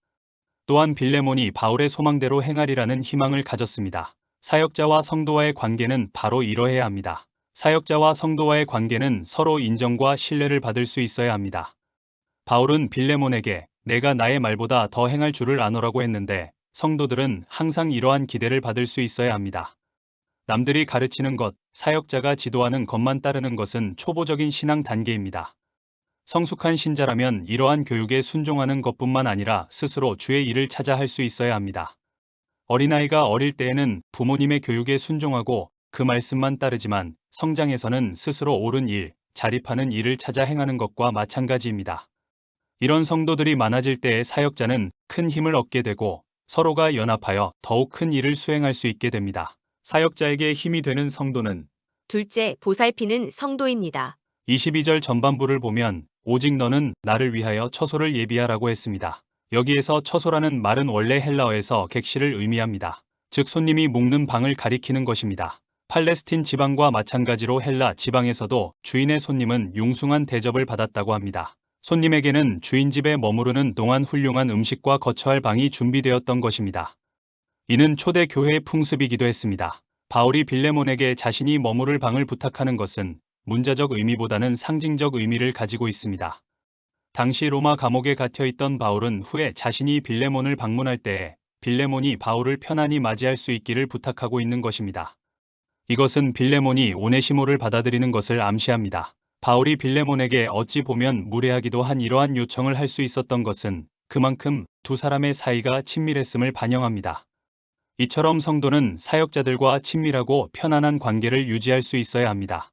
또한 빌레몬이 바울의 소망대로 행하리라는 희망을 가졌습니다. 사역자와 성도와의 관계는 바로 이러해야 합니다. 사역자와 성도와의 관계는 서로 인정과 신뢰를 받을 수 있어야 합니다. 바울은 빌레몬에게 내가 나의 말보다 더 행할 줄을 아노라고 했는데 성도들은 항상 이러한 기대를 받을 수 있어야 합니다. 남들이 가르치는 것, 사역자가 지도하는 것만 따르는 것은 초보적인 신앙 단계입니다. 성숙한 신자라면 이러한 교육에 순종하는 것뿐만 아니라 스스로 주의 일을 찾아 할 수 있어야 합니다. 어린아이가 어릴 때에는 부모님의 교육에 순종하고 그 말씀만 따르지만 성장해서는 스스로 옳은 일, 자립하는 일을 찾아 행하는 것과 마찬가지입니다. 이런 성도들이 많아질 때에 사역자는 큰 힘을 얻게 되고 서로가 연합하여 더욱 큰 일을 수행할 수 있게 됩니다. 사역자에게 힘이 되는 성도는 둘째, 보살피는 성도입니다. 22절 전반부를 보면 오직 너는 나를 위하여 처소를 예비하라고 했습니다. 여기에서 처소라는 말은 원래 헬라어에서 객실을 의미합니다. 즉 손님이 묵는 방을 가리키는 것입니다. 팔레스틴 지방과 마찬가지로 헬라 지방에서도 주인의 손님은 융숭한 대접을 받았다고 합니다. 손님에게는 주인 집에 머무르는 동안 훌륭한 음식과 거처할 방이 준비되었던 것입니다. 이는 초대 교회의 풍습이기도 했습니다. 바울이 빌레몬에게 자신이 머무를 방을 부탁하는 것은 문자적 의미보다는 상징적 의미를 가지고 있습니다. 당시 로마 감옥에 갇혀 있던 바울은 후에 자신이 빌레몬을 방문할 때에 빌레몬이 바울을 편안히 맞이할 수 있기를 부탁하고 있는 것입니다. 이것은 빌레몬이 오네시모를 받아들이는 것을 암시합니다. 바울이 빌레몬에게 어찌 보면 무례하기도 한 이러한 요청을 할 수 있었던 것은 그만큼 두 사람의 사이가 친밀했음을 반영합니다. 이처럼 성도는 사역자들과 친밀하고 편안한 관계를 유지할 수 있어야 합니다.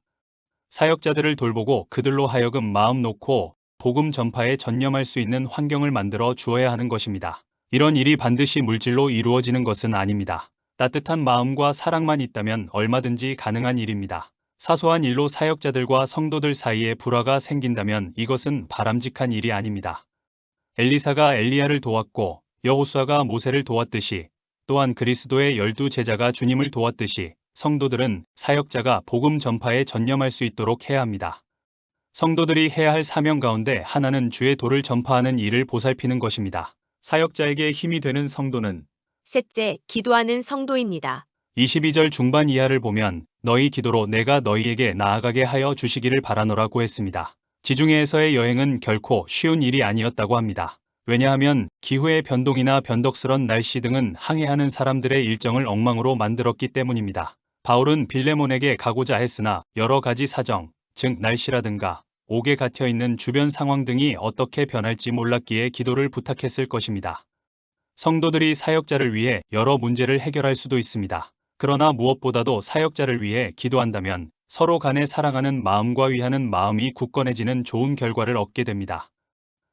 사역자들을 돌보고 그들로 하여금 마음 놓고 복음 전파에 전념할 수 있는 환경을 만들어 주어야 하는 것입니다. 이런 일이 반드시 물질로 이루어지는 것은 아닙니다. 따뜻한 마음과 사랑만 있다면 얼마든지 가능한 일입니다. 사소한 일로 사역자들과 성도들 사이에 불화가 생긴다면 이것은 바람직한 일이 아닙니다. 엘리사가 엘리야를 도왔고 여호수아가 모세를 도왔듯이 또한 그리스도의 12제자가 주님을 도왔듯이 성도들은 사역자가 복음 전파에 전념할 수 있도록 해야 합니다. 성도들이 해야 할 사명 가운데 하나는 주의 도를 전파하는 일을 보살피는 것입니다. 사역자에게 힘이 되는 성도는 셋째, 기도하는 성도입니다. 22절 중반 이하를 보면 너희 기도로 내가 너희에게 나아가게 하여 주시기를 바라노라고 했습니다. 지중해에서의 여행은 결코 쉬운 일이 아니었다고 합니다. 왜냐하면 기후의 변동이나 변덕스런 날씨 등은 항해하는 사람들의 일정을 엉망으로 만들었기 때문입니다. 바울은 빌레몬에게 가고자 했으나 여러 가지 사정, 즉 날씨라든가 옥에 갇혀 있는 주변 상황 등이 어떻게 변할지 몰랐기에 기도를 부탁했을 것입니다. 성도들이 사역자를 위해 여러 문제를 해결할 수도 있습니다. 그러나 무엇보다도 사역자를 위해 기도한다면 서로 간에 사랑하는 마음과 위하는 마음이 굳건해지는 좋은 결과를 얻게 됩니다.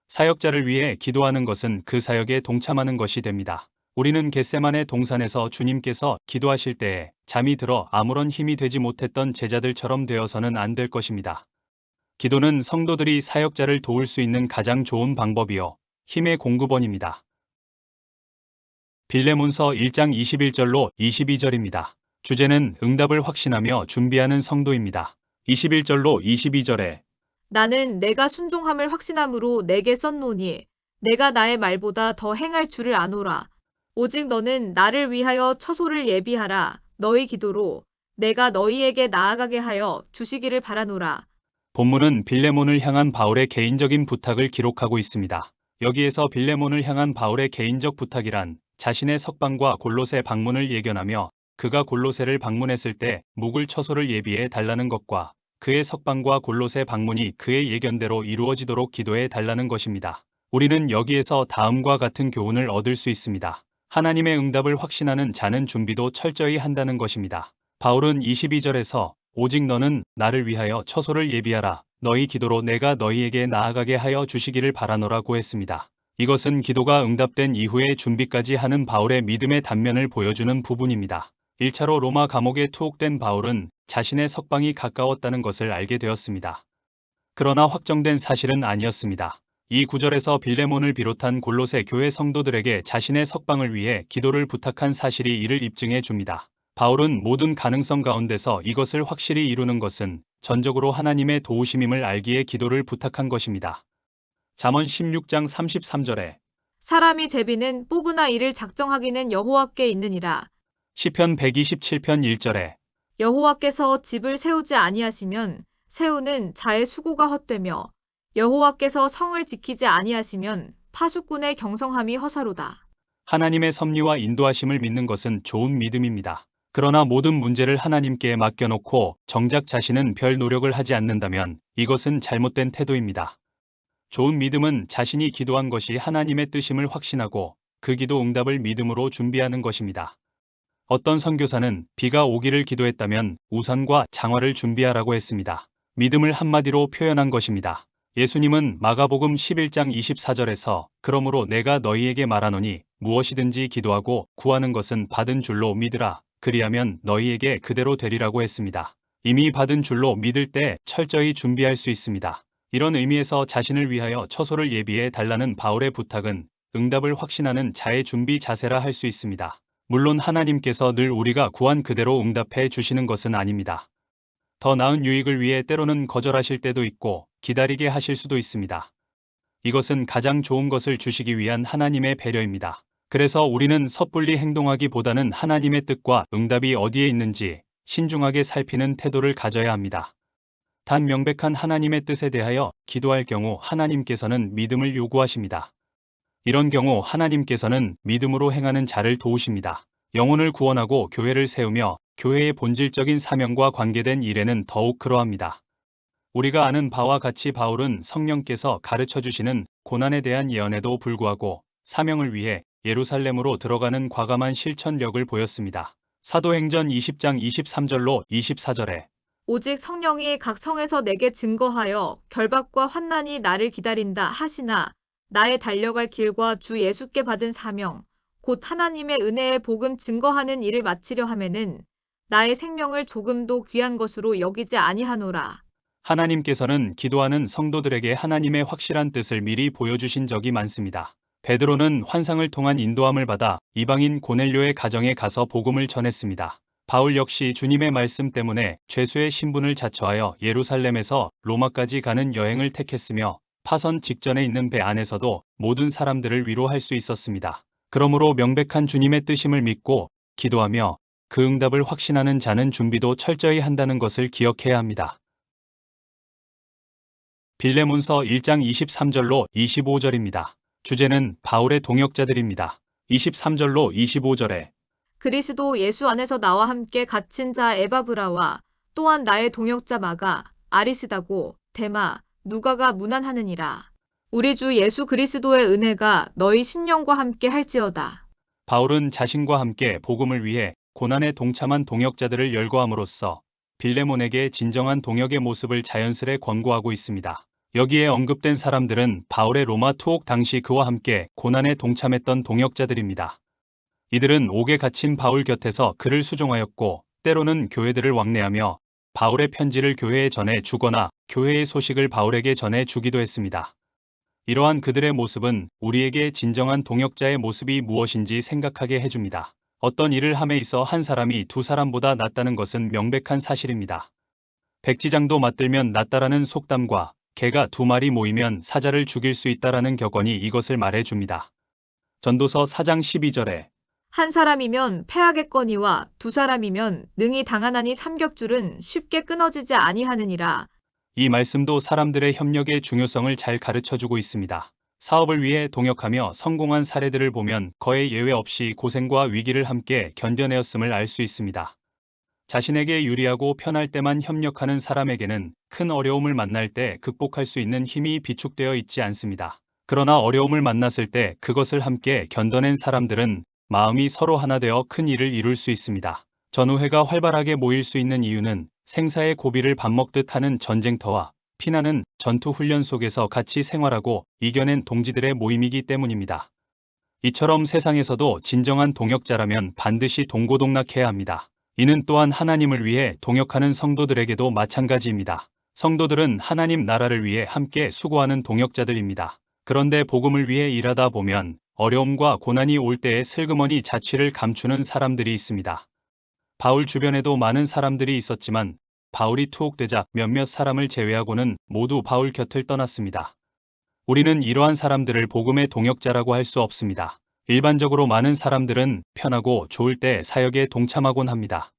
사역자를 위해 기도하는 것은 그 사역에 동참하는 것이 됩니다. 우리는 겟세마네 동산에서 주님께서 기도하실 때에 잠이 들어 아무런 힘이 되지 못했던 제자들처럼 되어서는 안 될 것입니다. 기도는 성도들이 사역자를 도울 수 있는 가장 좋은 방법이요 힘의 공급원입니다. 빌레몬서 1장 21절로 22절입니다. 주제는 응답을 확신하며 준비하는 성도입니다. 21절로 22절에 나는 내가 순종함을 확신함으로 내게 썼노니 내가 나의 말보다 더 행할 줄을 아노라. 오직 너는 나를 위하여 처소를 예비하라. 너희 기도로 내가 너희에게 나아가게 하여 주시기를 바라노라. 본문은 빌레몬을 향한 바울의 개인적인 부탁을 기록하고 있습니다. 여기에서 빌레몬을 향한 바울의 개인적 부탁이란 자신의 석방과 골로새 방문을 예견하며 그가 골로새를 방문했을 때 묵을 처소를 예비해 달라는 것과 그의 석방과 골로새 방문이 그의 예견대로 이루어지도록 기도해 달라는 것입니다. 우리는 여기에서 다음과 같은 교훈을 얻을 수 있습니다. 하나님의 응답을 확신하는 자는 준비도 철저히 한다는 것입니다. 바울은 22절에서 오직 너는 나를 위하여 처소를 예비하라. 너희 기도로 내가 너희에게 나아가게 하여 주시기를 바라노라고 했습니다. 이것은 기도가 응답된 이후의 준비까지 하는 바울의 믿음의 단면을 보여주는 부분입니다. 1차로 로마 감옥에 투옥된 바울은 자신의 석방이 가까웠다는 것을 알게 되었습니다. 그러나 확정된 사실은 아니었습니다. 이 구절에서 빌레몬을 비롯한 골로새 교회 성도들에게 자신의 석방을 위해 기도를 부탁한 사실이 이를 입증해 줍니다. 바울은 모든 가능성 가운데서 이것을 확실히 이루는 것은 전적으로 하나님의 도우심임을 알기에 기도를 부탁한 것입니다. 잠언 16장 33절에 사람이 제비는 뽑으나 이를 작정하기는 여호와께 있느니라. 시편 127편 1절에 여호와께서 집을 세우지 아니하시면 세우는 자의 수고가 헛되며 여호와께서 성을 지키지 아니하시면 파수꾼의 경성함이 허사로다. 하나님의 섭리와 인도하심을 믿는 것은 좋은 믿음입니다. 그러나 모든 문제를 하나님께 맡겨놓고 정작 자신은 별 노력을 하지 않는다면 이것은 잘못된 태도입니다. 좋은 믿음은 자신이 기도한 것이 하나님의 뜻임을 확신하고 그 기도 응답을 믿음으로 준비하는 것입니다. 어떤 선교사는 비가 오기를 기도했다면 우산과 장화를 준비하라고 했습니다. 믿음을 한마디로 표현한 것입니다. 예수님은 마가복음 11장 24절에서 그러므로 내가 너희에게 말하노니 무엇이든지 기도하고 구하는 것은 받은 줄로 믿으라. 그리하면 너희에게 그대로 되리라고 했습니다. 이미 받은 줄로 믿을 때 철저히 준비할 수 있습니다. 이런 의미에서 자신을 위하여 처소를 예비해 달라는 바울의 부탁은 응답을 확신하는 자의 준비 자세라 할 수 있습니다. 물론 하나님께서 늘 우리가 구한 그대로 응답해 주시는 것은 아닙니다. 더 나은 유익을 위해 때로는 거절하실 때도 있고 기다리게 하실 수도 있습니다. 이것은 가장 좋은 것을 주시기 위한 하나님의 배려입니다. 그래서 우리는 섣불리 행동하기보다는 하나님의 뜻과 응답이 어디에 있는지 신중하게 살피는 태도를 가져야 합니다. 단 명백한 하나님의 뜻에 대하여 기도할 경우 하나님께서는 믿음을 요구하십니다. 이런 경우 하나님께서는 믿음으로 행하는 자를 도우십니다. 영혼을 구원하고 교회를 세우며 교회의 본질적인 사명과 관계된 일에는 더욱 그러합니다. 우리가 아는 바와 같이 바울은 성령께서 가르쳐 주시는 고난에 대한 예언에도 불구하고 사명을 위해 예루살렘으로 들어가는 과감한 실천력을 보였습니다. 사도행전 20장 23절로 24절에 오직 성령이 각 성에서 내게 증거하여 결박과 환난이 나를 기다린다 하시나 나의 달려갈 길과 주 예수께 받은 사명 곧 하나님의 은혜의 복음 증거하는 일을 마치려 하면은 나의 생명을 조금도 귀한 것으로 여기지 아니하노라. 하나님께서는 기도하는 성도들에게 하나님의 확실한 뜻을 미리 보여주신 적이 많습니다. 베드로는 환상을 통한 인도함을 받아 이방인 고넬료의 가정에 가서 복음을 전했습니다. 바울 역시 주님의 말씀 때문에 죄수의 신분을 자처하여 예루살렘에서 로마까지 가는 여행을 택했으며 파선 직전에 있는 배 안에서도 모든 사람들을 위로할 수 있었습니다. 그러므로 명백한 주님의 뜻임을 믿고 기도하며 그 응답을 확신하는 자는 준비도 철저히 한다는 것을 기억해야 합니다. 빌레몬서 1장 23절로 25절입니다. 주제는 바울의 동역자들입니다. 23절로 25절에 그리스도 예수 안에서 나와 함께 갇힌 자 에바브라와 또한 나의 동역자 마가 아리스다고 데마 누가가 문안하느니라. 우리 주 예수 그리스도의 은혜가 너희 심령과 함께 할지어다. 바울은 자신과 함께 복음을 위해 고난에 동참한 동역자들을 열거함으로써 빌레몬에게 진정한 동역의 모습을 자연스레 권고하고 있습니다. 여기에 언급된 사람들은 바울의 로마 투옥 당시 그와 함께 고난에 동참했던 동역자들입니다. 이들은 옥에 갇힌 바울 곁에서 그를 수종하였고 때로는 교회들을 왕래하며 바울의 편지를 교회에 전해 주거나 교회의 소식을 바울에게 전해 주기도 했습니다. 이러한 그들의 모습은 우리에게 진정한 동역자의 모습이 무엇인지 생각하게 해줍니다. 어떤 일을 함에 있어 한 사람이 두 사람보다 낫다는 것은 명백한 사실입니다. 백지장도 맞들면 낫다라는 속담과 개가 두 마리 모이면 사자를 죽일 수 있다라는 격언이 이것을 말해줍니다. 전도서 4장 12절에 한 사람이면 패하겠거니와 두 사람이면 능히 당하나니 삼겹줄은 쉽게 끊어지지 아니하느니라. 이 말씀도 사람들의 협력의 중요성을 잘 가르쳐주고 있습니다. 사업을 위해 동역하며 성공한 사례들을 보면 거의 예외 없이 고생과 위기를 함께 견뎌내었음을 알 수 있습니다. 자신에게 유리하고 편할 때만 협력하는 사람에게는 큰 어려움을 만날 때 극복할 수 있는 힘이 비축되어 있지 않습니다. 그러나 어려움을 만났을 때 그것을 함께 견뎌낸 사람들은 마음이 서로 하나 되어 큰 일을 이룰 수 있습니다. 전우회가 활발하게 모일 수 있는 이유는 생사의 고비를 밥 먹듯 하는 전쟁터와 피나는 전투 훈련 속에서 같이 생활하고 이겨낸 동지들의 모임이기 때문입니다. 이처럼 세상에서도 진정한 동역자라면 반드시 동고동락해야 합니다. 이는 또한 하나님을 위해 동역하는 성도들에게도 마찬가지입니다. 성도들은 하나님 나라를 위해 함께 수고하는 동역자들입니다. 그런데 복음을 위해 일하다 보면 어려움과 고난이 올 때에 슬그머니 자취를 감추는 사람들이 있습니다. 바울 주변에도 많은 사람들이 있었지만 바울이 투옥되자 몇몇 사람을 제외하고는 모두 바울 곁을 떠났습니다. 우리는 이러한 사람들을 복음의 동역자라고 할 수 없습니다. 일반적으로 많은 사람들은 편하고 좋을 때 사역에 동참하곤 합니다.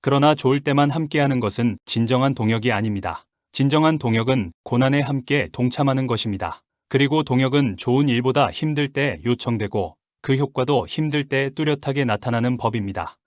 그러나 좋을 때만 함께하는 것은 진정한 동역이 아닙니다. 진정한 동역은 고난에 함께 동참하는 것입니다. 그리고 동역은 좋은 일보다 힘들 때 요청되고 그 효과도 힘들 때 뚜렷하게 나타나는 법입니다.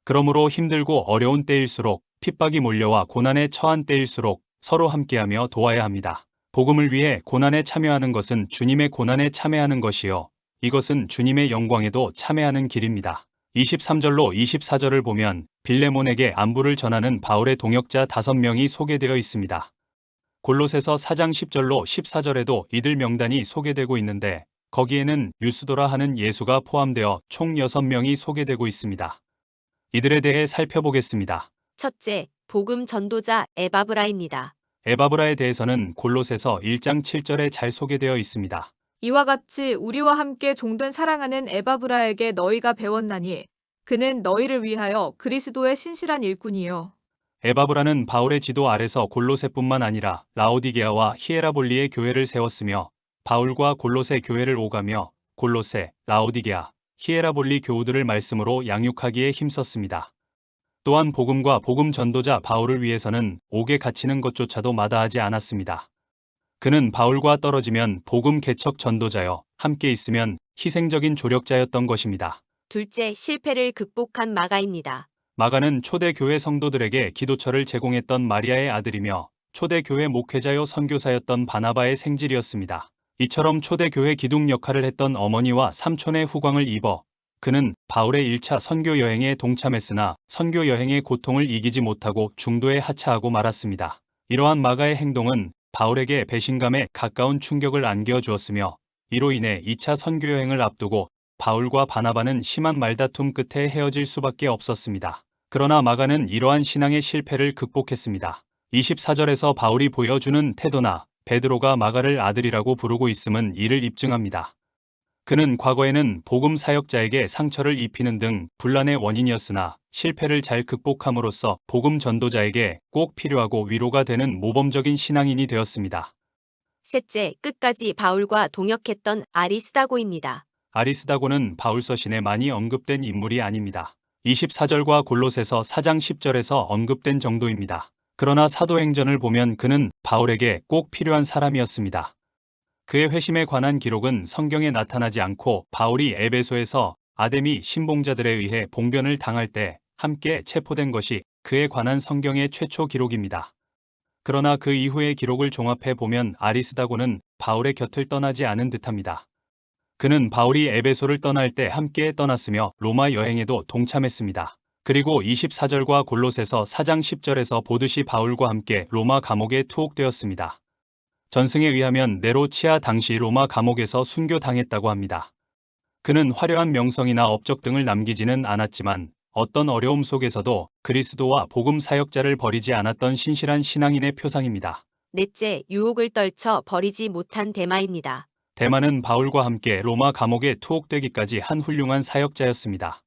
그러므로 힘들고 어려운 때일수록 핍박이 몰려와 고난에 처한 때일수록 서로 함께하며 도와야 합니다. 복음을 위해 고난에 참여하는 것은 주님의 고난에 참여하는 것이요. 이것은 주님의 영광에도 참여하는 길입니다. 23절로 24절을 보면 빌레몬에게 안부를 전하는 바울의 동역자 5명이 소개되어 있습니다. 골로새서 4장 10절로 14절에도 이들 명단이 소개되고 있는데 거기에는 유스도라 하는 예수가 포함되어 총 6명이 소개되고 있습니다. 이들에 대해 살펴보겠습니다. 첫째, 복음 전도자 에바브라입니다. 에바브라에 대해서는 골로새서 1장 7절에 잘 소개되어 있습니다. 이와 같이 우리와 함께 종된 사랑하는 에바브라에게 너희가 배웠나니 그는 너희를 위하여 그리스도의 신실한 일꾼이요. 에바브라는 바울의 지도 아래서 골로새뿐만 아니라 라오디게아와 히에라볼리의 교회를 세웠으며 바울과 골로새 교회를 오가며 골로새, 라오디게아, 히에라볼리 교우들을 말씀으로 양육하기에 힘썼습니다. 또한 복음과 복음 전도자 바울을 위해서는 옥에 갇히는 것조차도 마다하지 않았습니다. 그는 바울과 떨어지면 복음 개척 전도자여, 함께 있으면 희생적인 조력자였던 것입니다. 둘째, 실패를 극복한 마가입니다. 마가는 초대교회 성도들에게 기도처를 제공했던 마리아의 아들이며 초대교회 목회자요 선교사였던 바나바의 생질이었습니다. 이처럼 초대교회 기둥 역할을 했던 어머니와 삼촌의 후광을 입어 그는 바울의 1차 선교 여행에 동참했으나 선교 여행의 고통을 이기지 못하고 중도에 하차하고 말았습니다. 이러한 마가의 행동은 바울에게 배신감에 가까운 충격을 안겨주었으며 이로 인해 2차 선교 여행을 앞두고 바울과 바나바는 심한 말다툼 끝에 헤어질 수밖에 없었습니다. 그러나 마가는 이러한 신앙의 실패를 극복했습니다. 24절에서 바울이 보여주는 태도나 베드로가 마가를 아들이라고 부르고 있음은 이를 입증합니다. 그는 과거에는 복음 사역자에게 상처를 입히는 등 분란의 원인이었으나 실패를 잘 극복함으로써 복음 전도자에게 꼭 필요하고 위로가 되는 모범적인 신앙인이 되었습니다. 셋째, 끝까지 바울과 동역했던 아리스다고입니다. 아리스다고는 바울 서신에 많이 언급된 인물이 아닙니다. 24절과 골로새서 4장 10절에서 언급된 정도입니다. 그러나 사도행전을 보면 그는 바울에게 꼭 필요한 사람이었습니다. 그의 회심에 관한 기록은 성경에 나타나지 않고 바울이 에베소에서 아데미 신봉자들에 의해 봉변을 당할 때 함께 체포된 것이 그에 관한 성경의 최초 기록입니다. 그러나 그 이후의 기록을 종합해 보면 아리스다고는 바울의 곁을 떠나지 않은 듯합니다. 그는 바울이 에베소를 떠날 때 함께 떠났으며 로마 여행에도 동참했습니다. 그리고 24절과 골로새서 4장 10절에서 보듯이 바울과 함께 로마 감옥에 투옥되었습니다. 전승에 의하면 네로 치아 당시 로마 감옥에서 순교당했다고 합니다. 그는 화려한 명성이나 업적 등을 남기지는 않았지만 어떤 어려움 속에서도 그리스도와 복음 사역자를 버리지 않았던 신실한 신앙인의 표상입니다. 넷째, 유혹을 떨쳐 버리지 못한 데마입니다. 데마는 바울과 함께 로마 감옥에 투옥되기까지 한 훌륭한 사역자였습니다.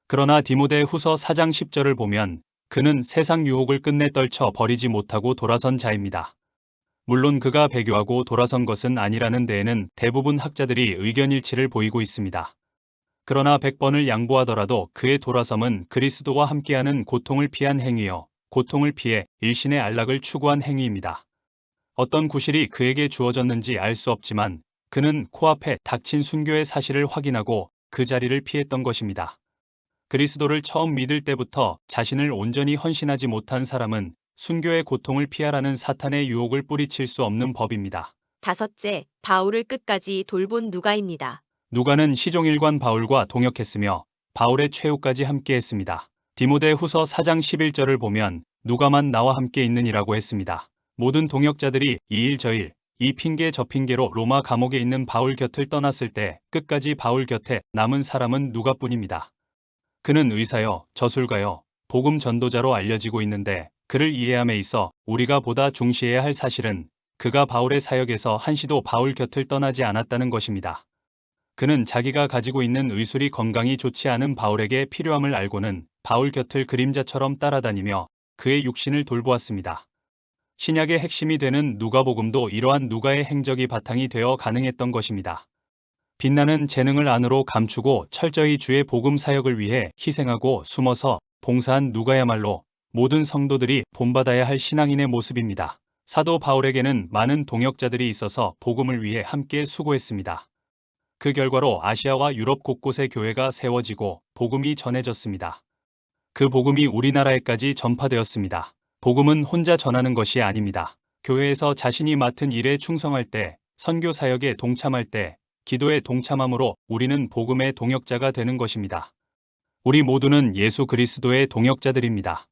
그러나 디모데 후서 4장 10절을 보면 그는 세상 유혹을 끝내 떨쳐 버리지 못하고 돌아선 자입니다. 물론 그가 배교하고 돌아선 것은 아니라는 데에는 대부분 학자들이 의견일치를 보이고 있습니다. 그러나 100번을 양보하더라도 그의 돌아섬은 그리스도와 함께하는 고통을 피한 행위요, 고통을 피해 일신의 안락을 추구한 행위입니다. 어떤 구실이 그에게 주어졌는지 알 수 없지만 그는 코앞에 닥친 순교의 사실을 확인하고 그 자리를 피했던 것입니다. 그리스도를 처음 믿을 때부터 자신을 온전히 헌신하지 못한 사람은 순교의 고통을 피하라는 사탄의 유혹을 뿌리칠 수 없는 법입니다. 다섯째, 바울을 끝까지 돌본 누가입니다. 누가는 시종일관 바울과 동역했으며 바울의 최후까지 함께했습니다. 디모데 후서 4장 11절을 보면 누가만 나와 함께 있느니라고 했습니다. 모든 동역자들이 이 일 저 일, 이 핑계 저 핑계로 로마 감옥에 있는 바울 곁을 떠났을 때 끝까지 바울 곁에 남은 사람은 누가뿐입니다. 그는 의사여, 저술가여, 복음 전도자로 알려지고 있는데 그를 이해함에 있어 우리가 보다 중시해야 할 사실은 그가 바울의 사역에서 한시도 바울 곁을 떠나지 않았다는 것입니다. 그는 자기가 가지고 있는 의술이 건강이 좋지 않은 바울에게 필요함을 알고는 바울 곁을 그림자처럼 따라다니며 그의 육신을 돌보았습니다. 신약의 핵심이 되는 누가복음도 이러한 누가의 행적이 바탕이 되어 가능했던 것입니다. 빛나는 재능을 안으로 감추고 철저히 주의 복음 사역을 위해 희생하고 숨어서 봉사한 누가야말로 모든 성도들이 본받아야 할 신앙인의 모습입니다. 사도 바울에게는 많은 동역자들이 있어서 복음을 위해 함께 수고했습니다. 그 결과로 아시아와 유럽 곳곳에 교회가 세워지고 복음이 전해졌습니다. 그 복음이 우리나라에까지 전파되었습니다. 복음은 혼자 전하는 것이 아닙니다. 교회에서 자신이 맡은 일에 충성할 때, 선교 사역에 동참할 때, 기도에 동참함으로 우리는 복음의 동역자가 되는 것입니다. 우리 모두는 예수 그리스도의 동역자들입니다.